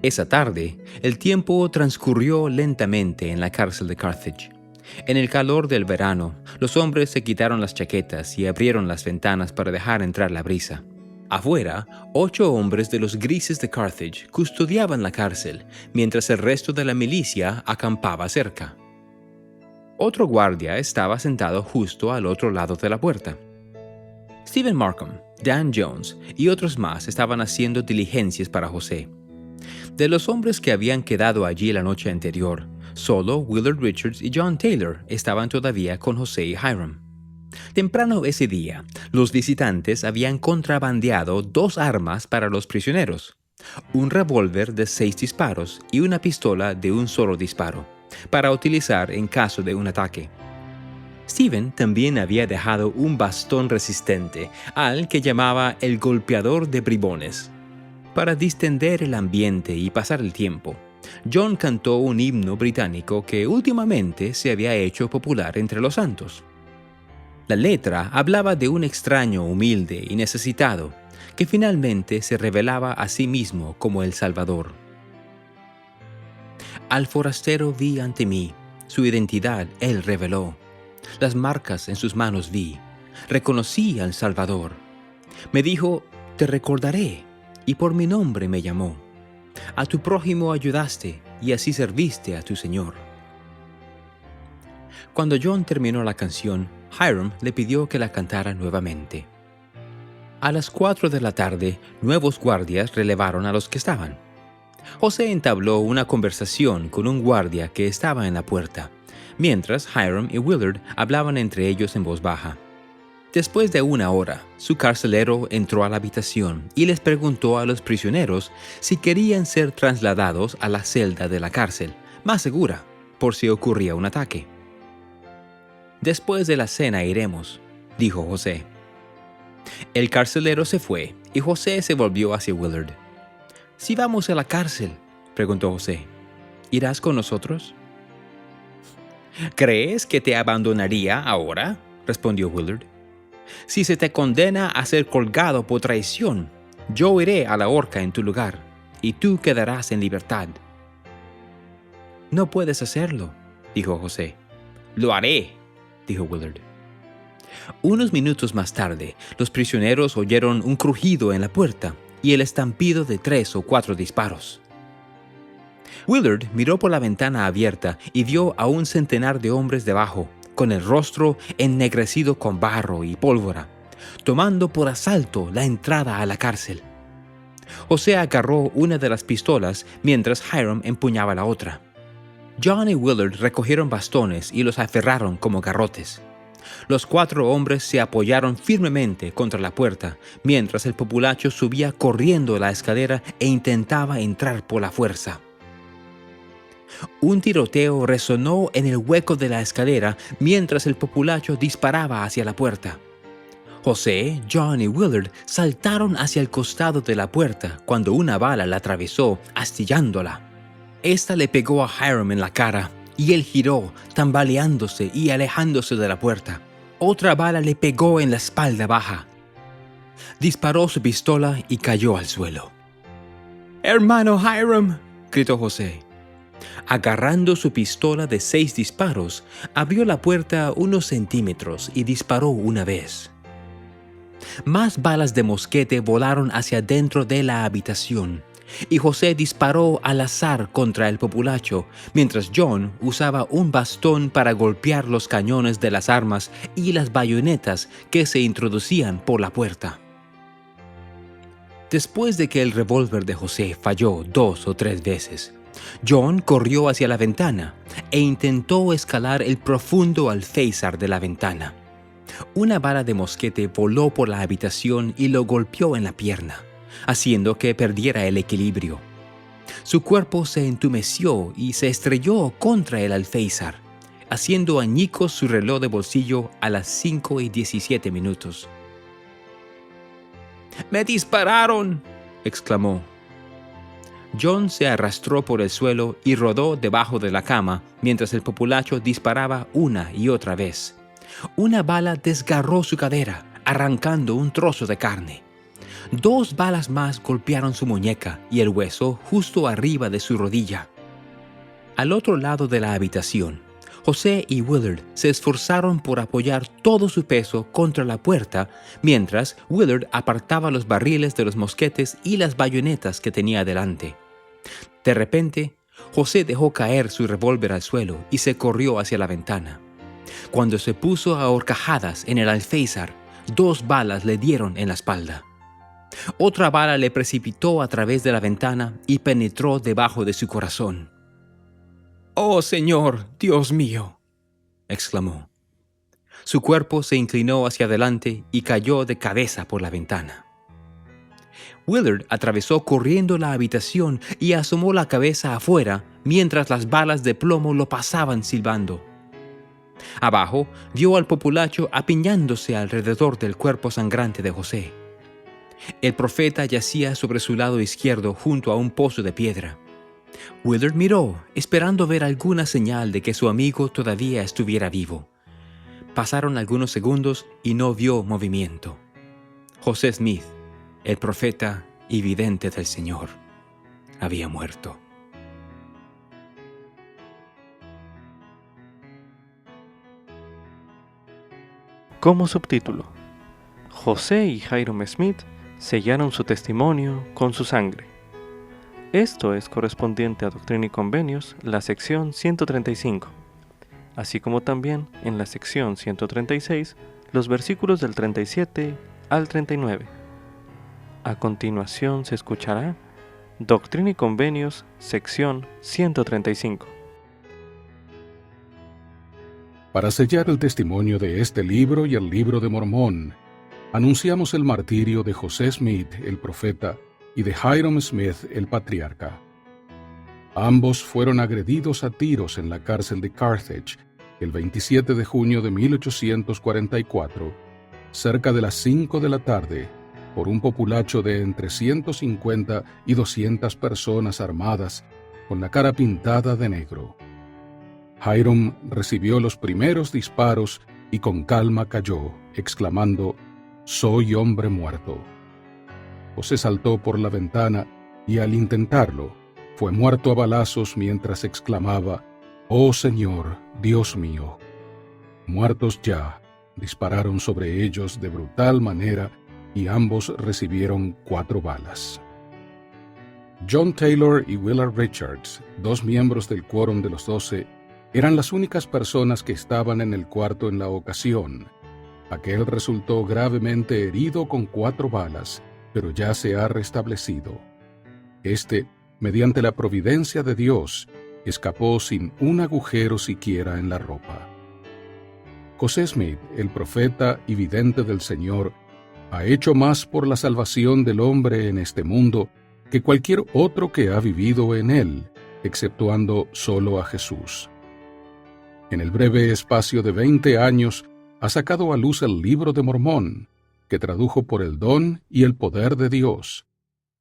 Esa tarde, el tiempo transcurrió lentamente en la cárcel de Carthage. En el calor del verano, los hombres se quitaron las chaquetas y abrieron las ventanas para dejar entrar la brisa. Afuera, 8 hombres de los grises de Carthage custodiaban la cárcel, mientras el resto de la milicia acampaba cerca. Otro guardia estaba sentado justo al otro lado de la puerta. Stephen Markham, Dan Jones y otros más estaban haciendo diligencias para José. De los hombres que habían quedado allí la noche anterior, solo Willard Richards y John Taylor estaban todavía con José y Hiram. Temprano ese día, los visitantes habían contrabandeado 2 armas para los prisioneros: un revólver de 6 disparos y una pistola de un solo disparo, para utilizar en caso de un ataque. Stephen también había dejado un bastón resistente, al que llamaba el golpeador de bribones. Para distender el ambiente y pasar el tiempo, John cantó un himno británico que últimamente se había hecho popular entre los santos. La letra hablaba de un extraño humilde y necesitado que finalmente se revelaba a sí mismo como el Salvador. «Al forastero vi ante mí, su identidad él reveló. Las marcas en sus manos vi, reconocí al Salvador. Me dijo, te recordaré, y por mi nombre me llamó. A tu prójimo ayudaste, y así serviste a tu Señor. Cuando John terminó la canción, Hiram le pidió que la cantara nuevamente. A las 4 de la tarde, nuevos guardias relevaron a los que estaban. José entabló una conversación con un guardia que estaba en la puerta, mientras Hiram y Willard hablaban entre ellos en voz baja. Después de una hora, su carcelero entró a la habitación y les preguntó a los prisioneros si querían ser trasladados a la celda de la cárcel, más segura, por si ocurría un ataque. «Después de la cena iremos», dijo José. El carcelero se fue y José se volvió hacia Willard. «Si vamos a la cárcel», preguntó José, «¿irás con nosotros?» «¿Crees que te abandonaría ahora?», respondió Willard. «Si se te condena a ser colgado por traición, yo iré a la horca en tu lugar, y tú quedarás en libertad». «No puedes hacerlo», dijo José. «Lo haré», dijo Willard. Unos minutos más tarde, los prisioneros oyeron un crujido en la puerta y el estampido de 3 o 4 disparos. Willard miró por la ventana abierta y vio a un centenar de hombres debajo, con el rostro ennegrecido con barro y pólvora, tomando por asalto la entrada a la cárcel. José agarró una de las pistolas mientras Hiram empuñaba la otra. John y Willard recogieron bastones y los aferraron como garrotes. Los 4 hombres se apoyaron firmemente contra la puerta, mientras el populacho subía corriendo la escalera e intentaba entrar por la fuerza. Un tiroteo resonó en el hueco de la escalera mientras el populacho disparaba hacia la puerta. José, John y Willard saltaron hacia el costado de la puerta cuando una bala la atravesó, astillándola. Esta le pegó a Hiram en la cara y él giró, tambaleándose y alejándose de la puerta. Otra bala le pegó en la espalda baja. Disparó su pistola y cayó al suelo. «¡Hermano Hiram!», gritó José. Agarrando su pistola de 6 disparos, abrió la puerta unos centímetros y disparó una vez. Más balas de mosquete volaron hacia dentro de la habitación, y José disparó al azar contra el populacho, mientras John usaba un bastón para golpear los cañones de las armas y las bayonetas que se introducían por la puerta. Después de que el revólver de José falló 2 o 3 veces, John corrió hacia la ventana e intentó escalar el profundo alféizar de la ventana. Una bala de mosquete voló por la habitación y lo golpeó en la pierna, haciendo que perdiera el equilibrio. Su cuerpo se entumeció y se estrelló contra el alféizar, haciendo añicos su reloj de bolsillo a las 5:17. «¡Me dispararon!», exclamó. John se arrastró por el suelo y rodó debajo de la cama mientras el populacho disparaba una y otra vez. Una bala desgarró su cadera, arrancando un trozo de carne. 2 balas más golpearon su muñeca y el hueso justo arriba de su rodilla. Al otro lado de la habitación, José y Willard se esforzaron por apoyar todo su peso contra la puerta, mientras Willard apartaba los barriles de los mosquetes y las bayonetas que tenía delante. De repente, José dejó caer su revólver al suelo y se corrió hacia la ventana. Cuando se puso a horcajadas en el alféizar, 2 balas le dieron en la espalda. Otra bala le precipitó a través de la ventana y penetró debajo de su corazón. «¡Oh, Señor, Dios mío!», exclamó. Su cuerpo se inclinó hacia adelante y cayó de cabeza por la ventana. Willard atravesó corriendo la habitación y asomó la cabeza afuera mientras las balas de plomo lo pasaban silbando. Abajo, vio al populacho apiñándose alrededor del cuerpo sangrante de José. El profeta yacía sobre su lado izquierdo junto a un pozo de piedra. Willard miró, esperando ver alguna señal de que su amigo todavía estuviera vivo. Pasaron algunos segundos y no vio movimiento. José Smith, el profeta y vidente del Señor, había muerto. Como subtítulo: José y Hiram Smith sellaron su testimonio con su sangre. Esto es correspondiente a Doctrina y Convenios, la sección 135, así como también en la sección 136, los versículos del 37 al 39. A continuación se escuchará Doctrina y Convenios, sección 135. Para sellar el testimonio de este libro y el libro de Mormón, anunciamos el martirio de José Smith, el profeta, y de Hyrum Smith, el patriarca. Ambos fueron agredidos a tiros en la cárcel de Carthage el 27 de junio de 1844, cerca de las 5 de la tarde, por un populacho de entre 150 y 200 personas armadas, con la cara pintada de negro. Hyrum recibió los primeros disparos y con calma cayó, exclamando: «Soy hombre muerto». José saltó por la ventana y al intentarlo, fue muerto a balazos mientras exclamaba: «Oh Señor, Dios mío». Muertos ya, dispararon sobre ellos de brutal manera y ambos recibieron 4 balas. John Taylor y Willard Richards, 2 miembros del Quórum de los 12, eran las únicas personas que estaban en el cuarto en la ocasión. Aquel resultó gravemente herido con 4 balas, pero ya se ha restablecido. Mediante la providencia de Dios, escapó sin un agujero siquiera en la ropa. José Smith, el profeta y vidente del Señor, ha hecho más por la salvación del hombre en este mundo que cualquier otro que ha vivido en él, exceptuando solo a Jesús. En el breve espacio de 20 años, ha sacado a luz el Libro de Mormón, que tradujo por el don y el poder de Dios,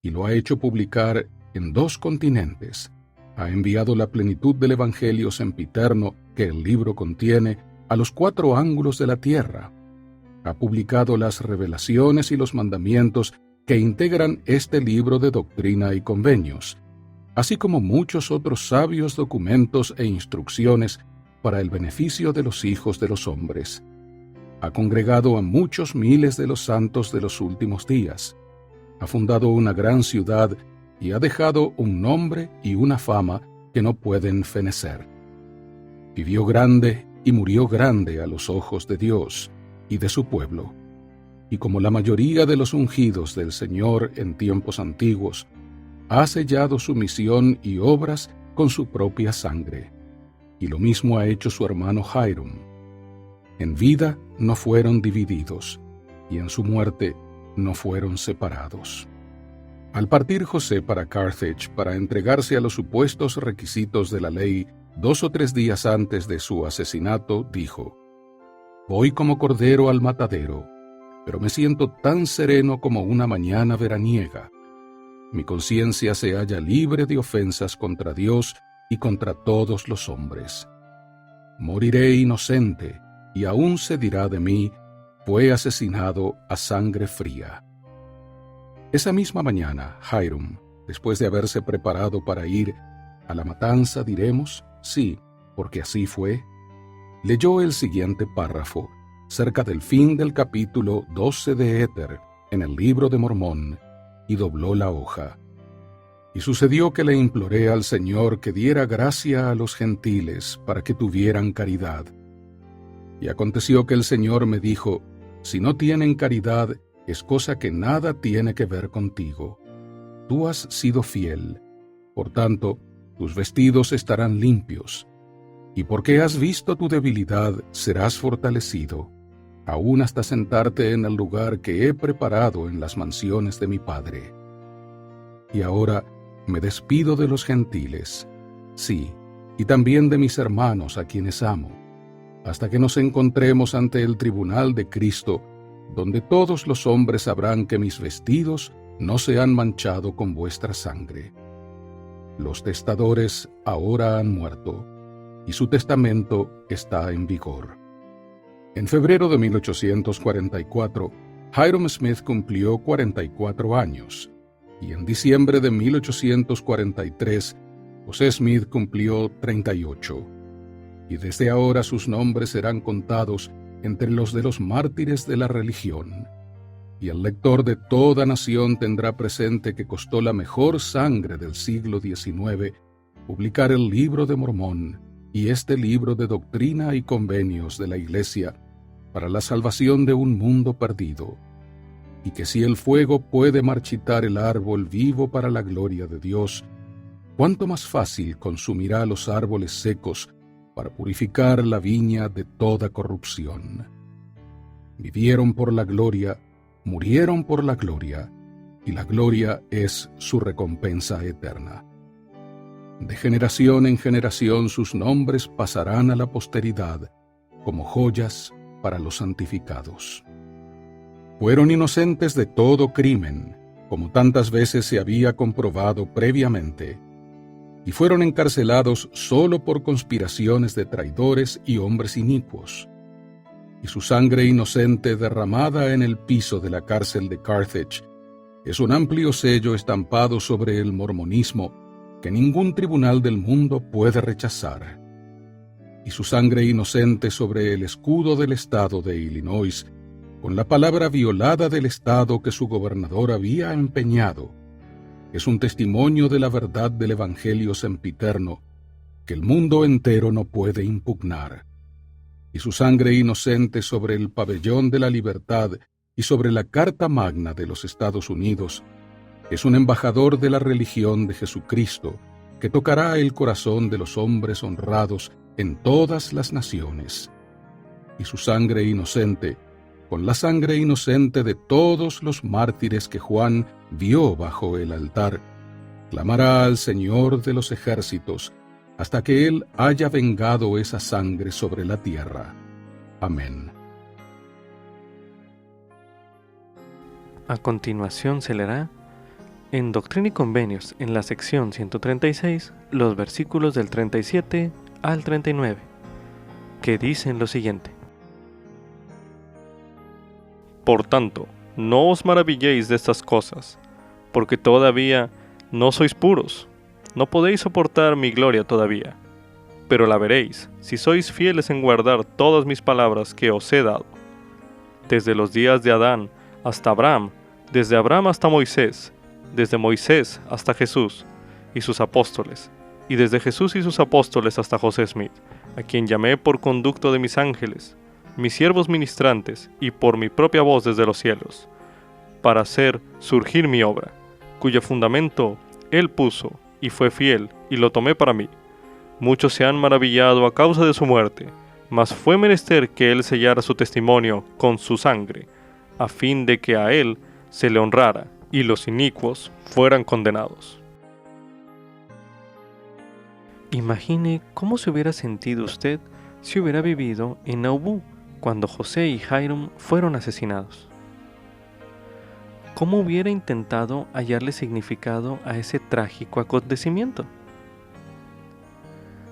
y lo ha hecho publicar en 2 continentes. Ha enviado la plenitud del Evangelio sempiterno que el libro contiene a los 4 ángulos de la tierra. Ha publicado las revelaciones y los mandamientos que integran este libro de Doctrina y Convenios, así como muchos otros sabios documentos e instrucciones para el beneficio de los hijos de los hombres. Ha congregado a muchos miles de los santos de los últimos días. Ha fundado una gran ciudad y ha dejado un nombre y una fama que no pueden fenecer. Vivió grande y murió grande a los ojos de Dios y de su pueblo. Y como la mayoría de los ungidos del Señor en tiempos antiguos, ha sellado su misión y obras con su propia sangre. Y lo mismo ha hecho su hermano Hyrum. En vida no fueron divididos, y en su muerte no fueron separados. Al partir José para Carthage para entregarse a los supuestos requisitos de la ley 2 o 3 días antes de su asesinato, dijo: «Voy como cordero al matadero, pero me siento tan sereno como una mañana veraniega. Mi conciencia se halla libre de ofensas contra Dios y contra todos los hombres. Moriré inocente, y aún se dirá de mí: fue asesinado a sangre fría». Esa misma mañana, Hyrum, después de haberse preparado para ir a la matanza, diremos, sí, porque así fue, leyó el siguiente párrafo, cerca del fin del capítulo 12 de Éter, en el Libro de Mormón, y dobló la hoja. Y sucedió que le imploré al Señor que diera gracia a los gentiles para que tuvieran caridad. Y aconteció que el Señor me dijo: si no tienen caridad, es cosa que nada tiene que ver contigo. Tú has sido fiel, por tanto, tus vestidos estarán limpios, y porque has visto tu debilidad, serás fortalecido, aún hasta sentarte en el lugar que he preparado en las mansiones de mi Padre. Y ahora me despido de los gentiles, sí, y también de mis hermanos a quienes amo, hasta que nos encontremos ante el tribunal de Cristo, donde todos los hombres sabrán que mis vestidos no se han manchado con vuestra sangre. Los testadores ahora han muerto, y su testamento está en vigor. En febrero de 1844, Hyrum Smith cumplió 44 años, y en diciembre de 1843, José Smith cumplió 38, y desde ahora sus nombres serán contados entre los de los mártires de la religión. y el lector de toda nación tendrá presente que costó la mejor sangre del siglo XIX publicar el Libro de Mormón y este libro de doctrina y convenios de la Iglesia para la salvación de un mundo perdido, y que si el fuego puede marchitar el árbol vivo para la gloria de Dios, cuánto más fácil consumirá los árboles secos para purificar la viña de toda corrupción. Vivieron por la gloria, murieron por la gloria, y la gloria es su recompensa eterna. De generación en generación sus nombres pasarán a la posteridad como joyas para los santificados. Fueron inocentes de todo crimen, como tantas veces se había comprobado previamente, y fueron encarcelados solo por conspiraciones de traidores y hombres inicuos. Y su sangre inocente derramada en el piso de la cárcel de Carthage es un amplio sello estampado sobre el mormonismo que ningún tribunal del mundo puede rechazar. Y su sangre inocente sobre el escudo del estado de Illinois, con la palabra violada del estado que su gobernador había empeñado, es un testimonio de la verdad del Evangelio sempiterno que el mundo entero no puede impugnar. Y su sangre inocente sobre el pabellón de la libertad y sobre la Carta Magna de los Estados Unidos es un embajador de la religión de Jesucristo que tocará el corazón de los hombres honrados en todas las naciones. Y su sangre inocente, con la sangre inocente de todos los mártires que Juan vio bajo el altar, clamará al Señor de los ejércitos hasta que Él haya vengado esa sangre sobre la tierra. Amén. A continuación se leerá en Doctrina y Convenios, en la sección 136, los versículos del 37 al 39, que dicen lo siguiente: Por tanto, no os maravilléis de estas cosas, porque todavía no sois puros, no podéis soportar mi gloria todavía, pero la veréis, si sois fieles en guardar todas mis palabras que os he dado. Desde los días de Adán hasta Abraham, desde Abraham hasta Moisés, desde Moisés hasta Jesús y sus apóstoles, y desde Jesús y sus apóstoles hasta José Smith, a quien llamé por conducto de mis ángeles, mis siervos ministrantes, y por mi propia voz desde los cielos, para hacer surgir mi obra, cuyo fundamento Él puso, y fue fiel, y lo tomé para mí. Muchos se han maravillado a causa de su muerte, mas fue menester que Él sellara su testimonio con su sangre, a fin de que a Él se le honrara, y los inicuos fueran condenados. Imagine cómo se hubiera sentido usted si hubiera vivido en Nauvoo cuando José y Hiram fueron asesinados. ¿Cómo hubiera intentado hallarle significado a ese trágico acontecimiento?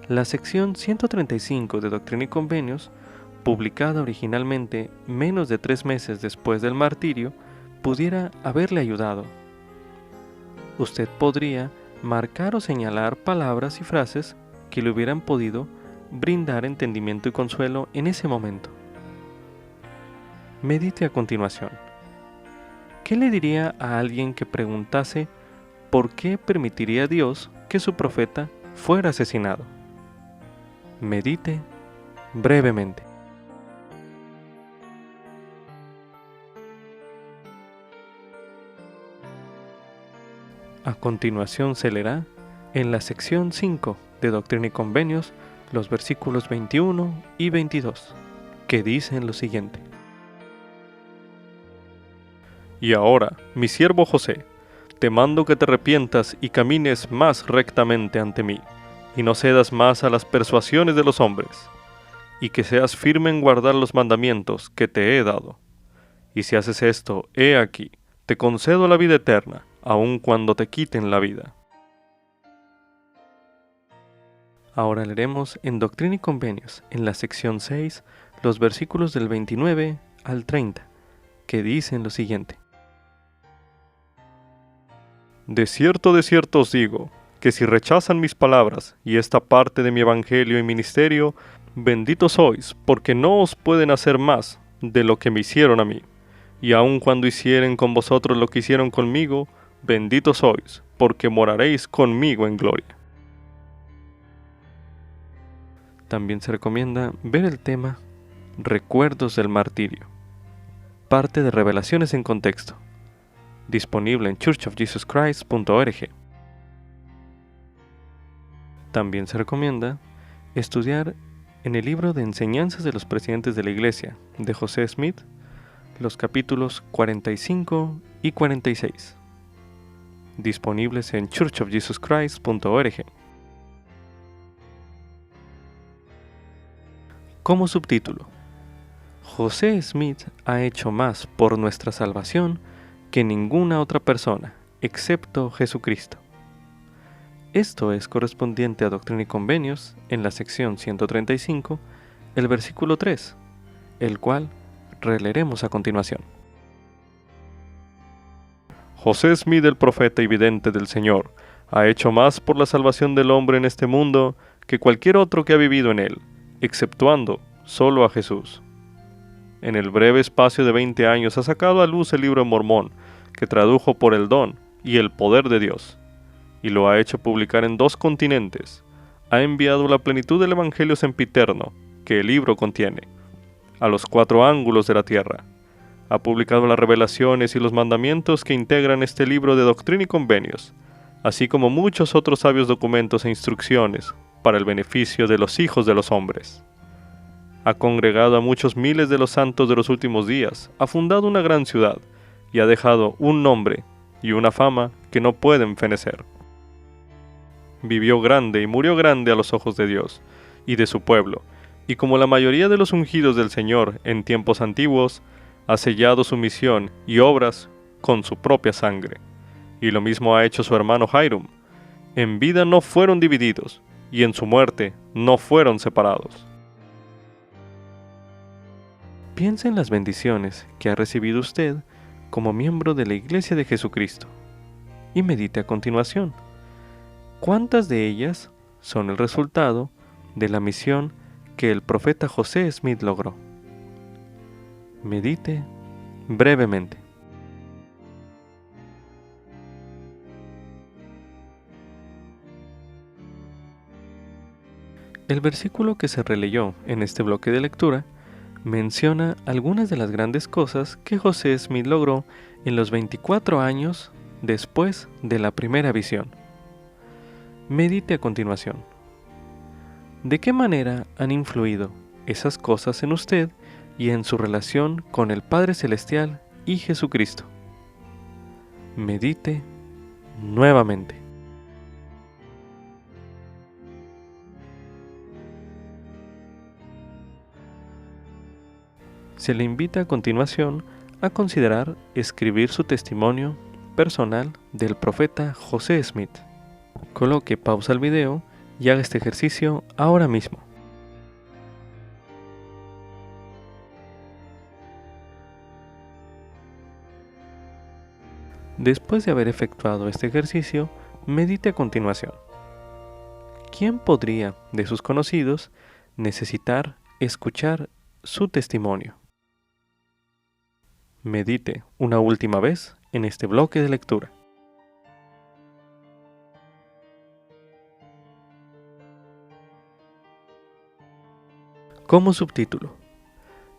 La sección 135 de Doctrina y Convenios, publicada originalmente menos de 3 meses después del martirio, pudiera haberle ayudado. Usted podría marcar o señalar palabras y frases que le hubieran podido brindar entendimiento y consuelo en ese momento. Medite a continuación. ¿Qué le diría a alguien que preguntase por qué permitiría Dios que su profeta fuera asesinado? Medite brevemente. A continuación se leerá en la sección 5 de Doctrina y Convenios los versículos 21 y 22, que dicen lo siguiente: Y ahora, mi siervo José, te mando que te arrepientas y camines más rectamente ante mí, y no cedas más a las persuasiones de los hombres, y que seas firme en guardar los mandamientos que te he dado. Y si haces esto, he aquí, te concedo la vida eterna, aun cuando te quiten la vida. Ahora leeremos en Doctrina y Convenios, en la sección 6, los versículos del 29 al 30, que dicen lo siguiente: De cierto os digo, que si rechazan mis palabras y esta parte de mi evangelio y ministerio, benditos sois, porque no os pueden hacer más de lo que me hicieron a mí. y aun cuando hicieren con vosotros lo que hicieron conmigo, benditos sois, porque moraréis conmigo en gloria. También se recomienda ver el tema Recuerdos del Martirio, parte de Revelaciones en Contexto, disponible en churchofjesuschrist.org. También se recomienda estudiar en el libro de Enseñanzas de los Presidentes de la Iglesia de José Smith, los capítulos 45 y 46, disponibles en churchofjesuschrist.org. Como subtítulo: José Smith ha hecho más por nuestra salvación que ninguna otra persona, excepto Jesucristo. Esto es correspondiente a Doctrina y Convenios, en la sección 135, el versículo 3, el cual releeremos a continuación. José Smith, el profeta y vidente del Señor, ha hecho más por la salvación del hombre en este mundo que cualquier otro que ha vivido en él, exceptuando solo a Jesús. En el breve espacio de 20 años ha sacado a luz el libro de Mormón, que tradujo por el don y el poder de Dios, y lo ha hecho publicar en 2 continentes. Ha enviado la plenitud del Evangelio sempiterno, que el libro contiene, a los 4 ángulos de la tierra. Ha publicado las revelaciones y los mandamientos que integran este libro de Doctrina y Convenios, así como muchos otros sabios documentos e instrucciones para el beneficio de los hijos de los hombres. Ha congregado a muchos miles de los santos de los últimos días, ha fundado una gran ciudad y ha dejado un nombre y una fama que no pueden fenecer. Vivió grande y murió grande a los ojos de Dios y de su pueblo, y como la mayoría de los ungidos del Señor en tiempos antiguos, ha sellado su misión y obras con su propia sangre. Y lo mismo ha hecho su hermano Hiram. En vida no fueron divididos, y en su muerte no fueron separados. Piensa en las bendiciones que ha recibido usted como miembro de la Iglesia de Jesucristo y medite a continuación. ¿Cuántas de ellas son el resultado de la misión que el profeta José Smith logró? Medite brevemente. El versículo que se releyó en este bloque de lectura menciona algunas de las grandes cosas que José Smith logró en los 24 años después de la primera visión. Medite a continuación. ¿De qué manera han influido esas cosas en usted y en su relación con el Padre Celestial y Jesucristo? Medite nuevamente. Se le invita a continuación a considerar escribir su testimonio personal del profeta José Smith. Coloque pausa al video y haga este ejercicio ahora mismo. Después de haber efectuado este ejercicio, medite a continuación. ¿Quién podría, de sus conocidos, necesitar escuchar su testimonio? Medite una última vez en este bloque de lectura. Como subtítulo: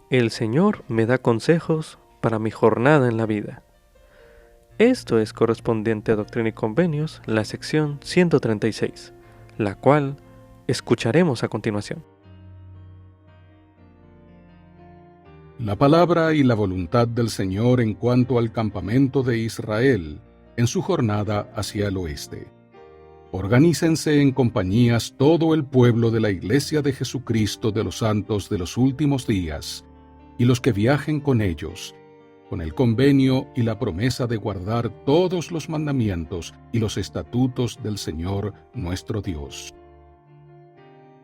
El Señor me da consejos para mi jornada en la vida. Esto es correspondiente a Doctrina y Convenios, la sección 136, la cual escucharemos a continuación. La palabra y la voluntad del Señor en cuanto al campamento de Israel en su jornada hacia el oeste. Organícense en compañías todo el pueblo de la Iglesia de Jesucristo de los Santos de los Últimos Días, y los que viajen con ellos, con el convenio y la promesa de guardar todos los mandamientos y los estatutos del Señor nuestro Dios.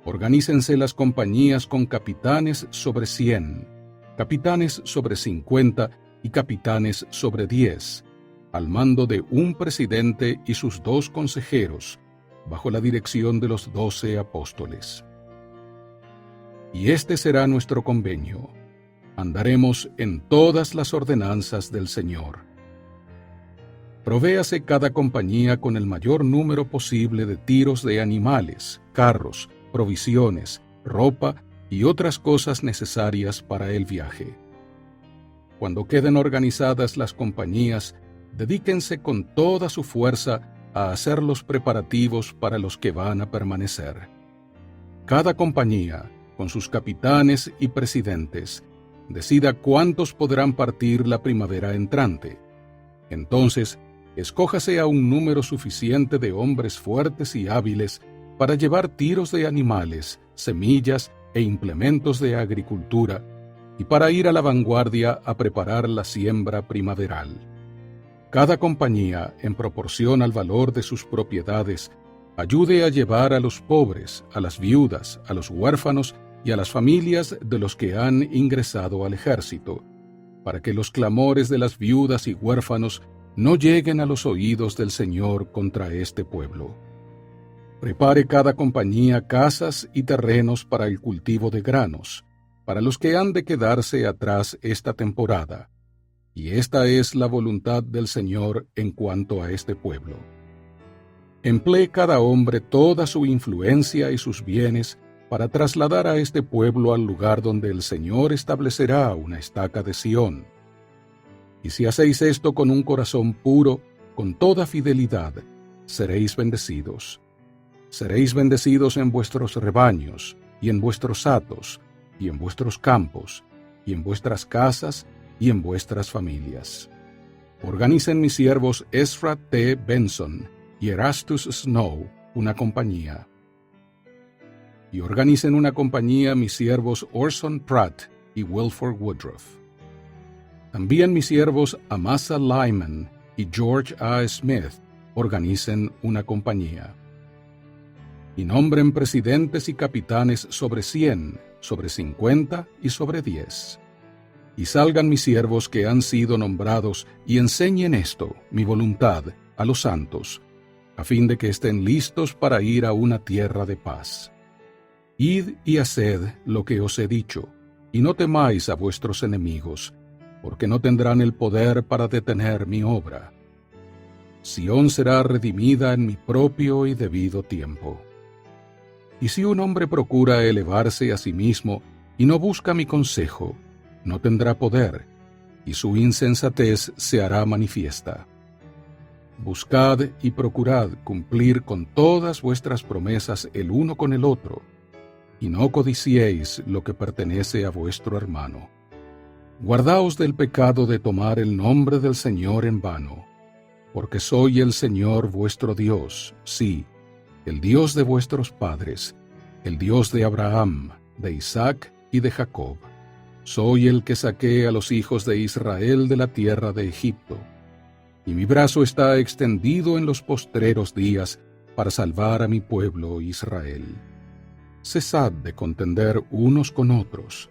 Organícense las compañías con capitanes sobre 100, capitanes sobre 50 y capitanes sobre 10, al mando de un presidente y sus 2 consejeros, bajo la dirección de los 12 apóstoles. Y este será nuestro convenio. Andaremos en todas las ordenanzas del Señor. Provéase cada compañía con el mayor número posible de tiros de animales, carros, provisiones, ropa y otras cosas necesarias para el viaje. Cuando queden organizadas las compañías, dedíquense con toda su fuerza a hacer los preparativos para los que van a permanecer. Cada compañía, con sus capitanes y presidentes, decida cuántos podrán partir la primavera entrante. Entonces, escójase a un número suficiente de hombres fuertes y hábiles para llevar tiros de animales, semillas e implementos de agricultura, y para ir a la vanguardia a preparar la siembra primaveral. Cada compañía, en proporción al valor de sus propiedades, ayude a llevar a los pobres, a las viudas, a los huérfanos y a las familias de los que han ingresado al ejército, para que los clamores de las viudas y huérfanos no lleguen a los oídos del Señor contra este pueblo. Prepare cada compañía casas y terrenos para el cultivo de granos, para los que han de quedarse atrás esta temporada, y esta es la voluntad del Señor en cuanto a este pueblo. Emplee cada hombre toda su influencia y sus bienes para trasladar a este pueblo al lugar donde el Señor establecerá una estaca de Sión. Y si hacéis esto con un corazón puro, con toda fidelidad, seréis bendecidos. Seréis bendecidos en vuestros rebaños, y en vuestros hatos, y en vuestros campos, y en vuestras casas, y en vuestras familias. Organicen mis siervos Ezra T. Benson y Erastus Snow una compañía. Y organicen una compañía mis siervos Orson Pratt y Wilford Woodruff. También mis siervos Amasa Lyman y George A. Smith organicen una compañía. Y nombren presidentes y capitanes sobre 100, sobre 50 y sobre 10. Y salgan mis siervos que han sido nombrados y enseñen esto, mi voluntad, a los santos, a fin de que estén listos para ir a una tierra de paz. Id y haced lo que os he dicho, y no temáis a vuestros enemigos, porque no tendrán el poder para detener mi obra. Sión será redimida en mi propio y debido tiempo. Y si un hombre procura elevarse a sí mismo y no busca mi consejo, no tendrá poder, y su insensatez se hará manifiesta. Buscad y procurad cumplir con todas vuestras promesas el uno con el otro, y no codiciéis lo que pertenece a vuestro hermano. Guardaos del pecado de tomar el nombre del Señor en vano, porque soy el Señor vuestro Dios, sí, el Dios de vuestros padres, el Dios de Abraham, de Isaac y de Jacob. Soy el que saqué a los hijos de Israel de la tierra de Egipto, y mi brazo está extendido en los postreros días para salvar a mi pueblo Israel. Cesad de contender unos con otros,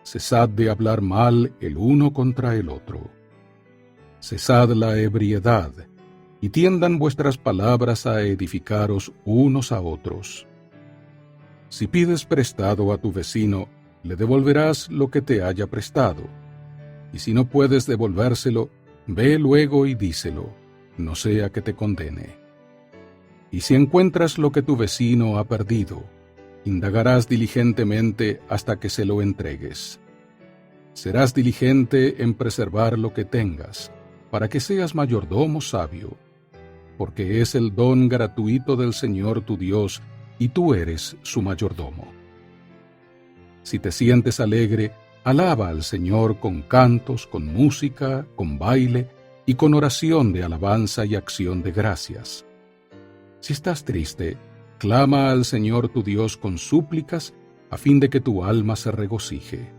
cesad de hablar mal el uno contra el otro. Cesad la ebriedad, y tiendan vuestras palabras a edificaros unos a otros. Si pides prestado a tu vecino, le devolverás lo que te haya prestado. Y si no puedes devolvérselo, ve luego y díselo, no sea que te condene. Y si encuentras lo que tu vecino ha perdido, indagarás diligentemente hasta que se lo entregues. Serás diligente en preservar lo que tengas, para que seas mayordomo sabio, porque es el don gratuito del Señor tu Dios, y tú eres su mayordomo. Si te sientes alegre, alaba al Señor con cantos, con música, con baile y con oración de alabanza y acción de gracias. Si estás triste, clama al Señor tu Dios con súplicas, a fin de que tu alma se regocije.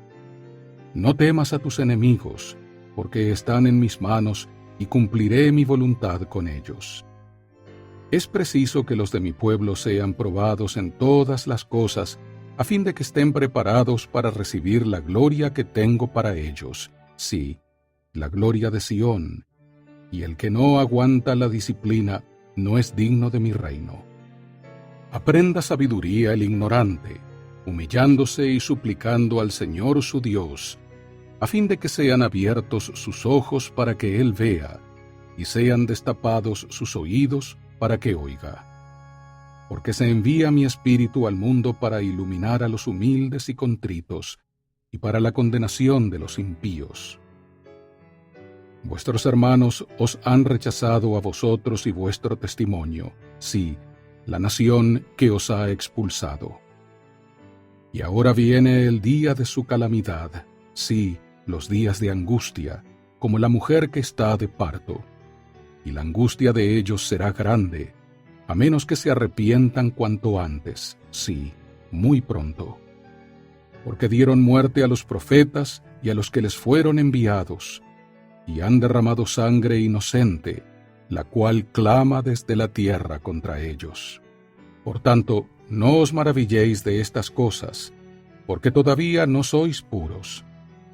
No temas a tus enemigos, porque están en mis manos y cumpliré mi voluntad con ellos. Es preciso que los de mi pueblo sean probados en todas las cosas, a fin de que estén preparados para recibir la gloria que tengo para ellos, sí, la gloria de Sión, y el que no aguanta la disciplina no es digno de mi reino. Aprenda sabiduría el ignorante, humillándose y suplicando al Señor su Dios, a fin de que sean abiertos sus ojos para que él vea, y sean destapados sus oídos para que oiga. Porque se envía mi espíritu al mundo para iluminar a los humildes y contritos, y para la condenación de los impíos. Vuestros hermanos os han rechazado a vosotros y vuestro testimonio, sí, la nación que os ha expulsado. Y ahora viene el día de su calamidad, sí, los días de angustia, como la mujer que está de parto. Y la angustia de ellos será grande, a menos que se arrepientan cuanto antes, sí, muy pronto. Porque dieron muerte a los profetas y a los que les fueron enviados, y han derramado sangre inocente, la cual clama desde la tierra contra ellos. Por tanto, no os maravilléis de estas cosas, porque todavía no sois puros.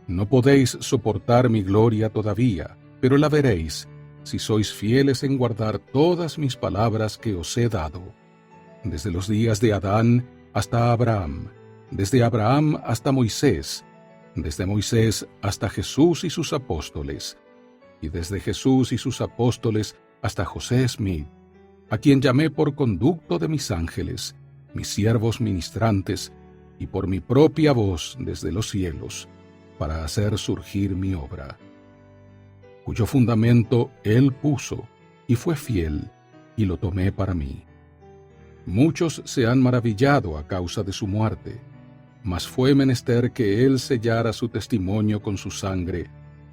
No podéis soportar mi gloria todavía, pero la veréis, si sois fieles en guardar todas mis palabras que os he dado. Desde los días de Adán hasta Abraham, desde Abraham hasta Moisés, desde Moisés hasta Jesús y sus apóstoles, y desde Jesús y sus apóstoles hasta José Smith, a quien llamé por conducto de mis ángeles, mis siervos ministrantes, y por mi propia voz desde los cielos, para hacer surgir mi obra, cuyo fundamento él puso, y fue fiel, y lo tomé para mí. Muchos se han maravillado a causa de su muerte, mas fue menester que él sellara su testimonio con su sangre,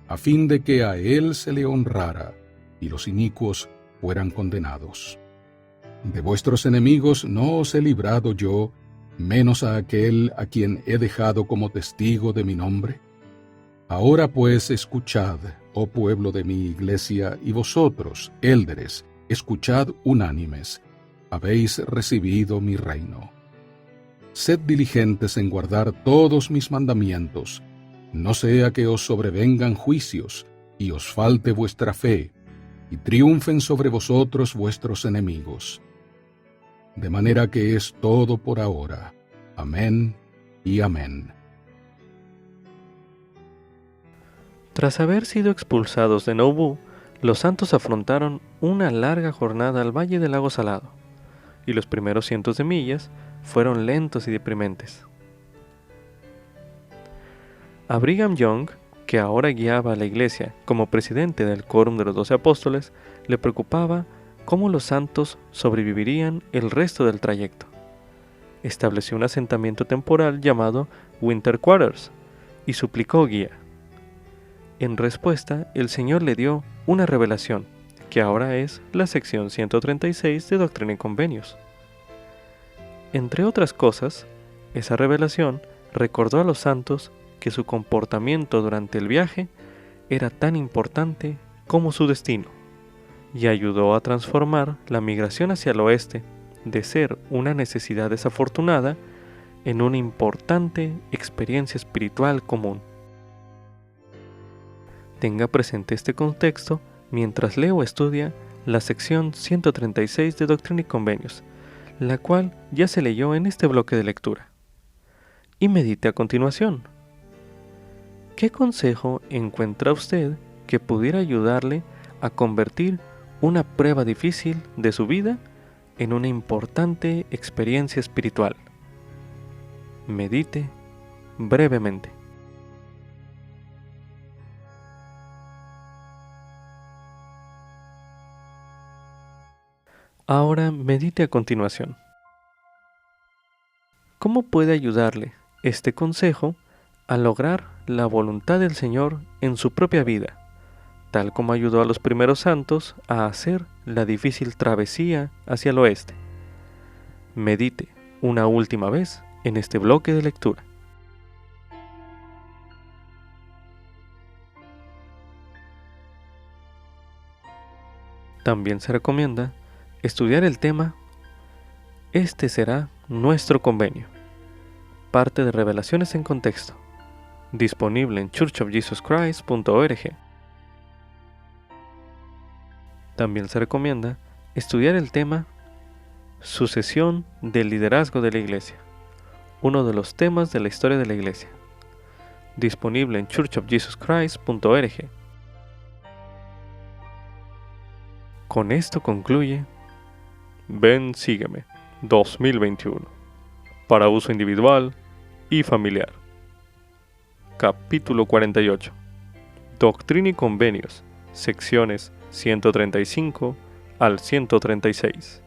a fin de que a él se le honrara, y los inicuos fueran condenados. De vuestros enemigos no os he librado yo, menos a aquel a quien he dejado como testigo de mi nombre. Ahora pues escuchad, oh pueblo de mi iglesia, y vosotros, élderes, escuchad unánimes, habéis recibido mi reino. Sed diligentes en guardar todos mis mandamientos, no sea que os sobrevengan juicios, y os falte vuestra fe, y triunfen sobre vosotros vuestros enemigos. De manera que es todo por ahora. Amén y amén. Tras haber sido expulsados de Nauvoo, los santos afrontaron una larga jornada al valle del lago Salado, y los primeros cientos de millas fueron lentos y deprimentes. A Brigham Young, que ahora guiaba a la iglesia como presidente del Quórum de los 12 Apóstoles, le preocupaba cómo los santos sobrevivirían el resto del trayecto. Estableció un asentamiento temporal llamado Winter Quarters y suplicó guía. En respuesta, el Señor le dio una revelación, que ahora es la sección 136 de Doctrina y Convenios. Entre otras cosas, esa revelación recordó a los santos que su comportamiento durante el viaje era tan importante como su destino, y ayudó a transformar la migración hacia el oeste de ser una necesidad desafortunada en una importante experiencia espiritual común. Tenga presente este contexto mientras lee o estudia la sección 136 de Doctrina y Convenios, la cual ya se leyó en este bloque de lectura. Y medite a continuación. ¿Qué consejo encuentra usted que pudiera ayudarle a convertir una prueba difícil de su vida en una importante experiencia espiritual? Medite brevemente. Ahora medite a continuación. ¿Cómo puede ayudarle este consejo a lograr la voluntad del Señor en su propia vida, tal como ayudó a los primeros santos a hacer la difícil travesía hacia el oeste? Medite una última vez en este bloque de lectura. También se recomienda estudiar el tema "Este será nuestro convenio", parte de Revelaciones en Contexto, disponible en churchofjesuschrist.org. También se recomienda estudiar el tema "Sucesión del liderazgo de la Iglesia", uno de los temas de la historia de la Iglesia, disponible en churchofjesuschrist.org. Con esto concluye Ven, sígueme 2021 para uso individual y familiar. Capítulo 48. Doctrina y Convenios, secciones 135 al 136.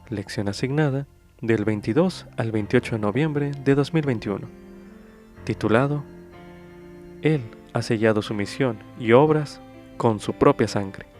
Lección asignada del 22 al 28 de noviembre de 2021. Titulado Él ha sellado su misión y obras con su propia sangre.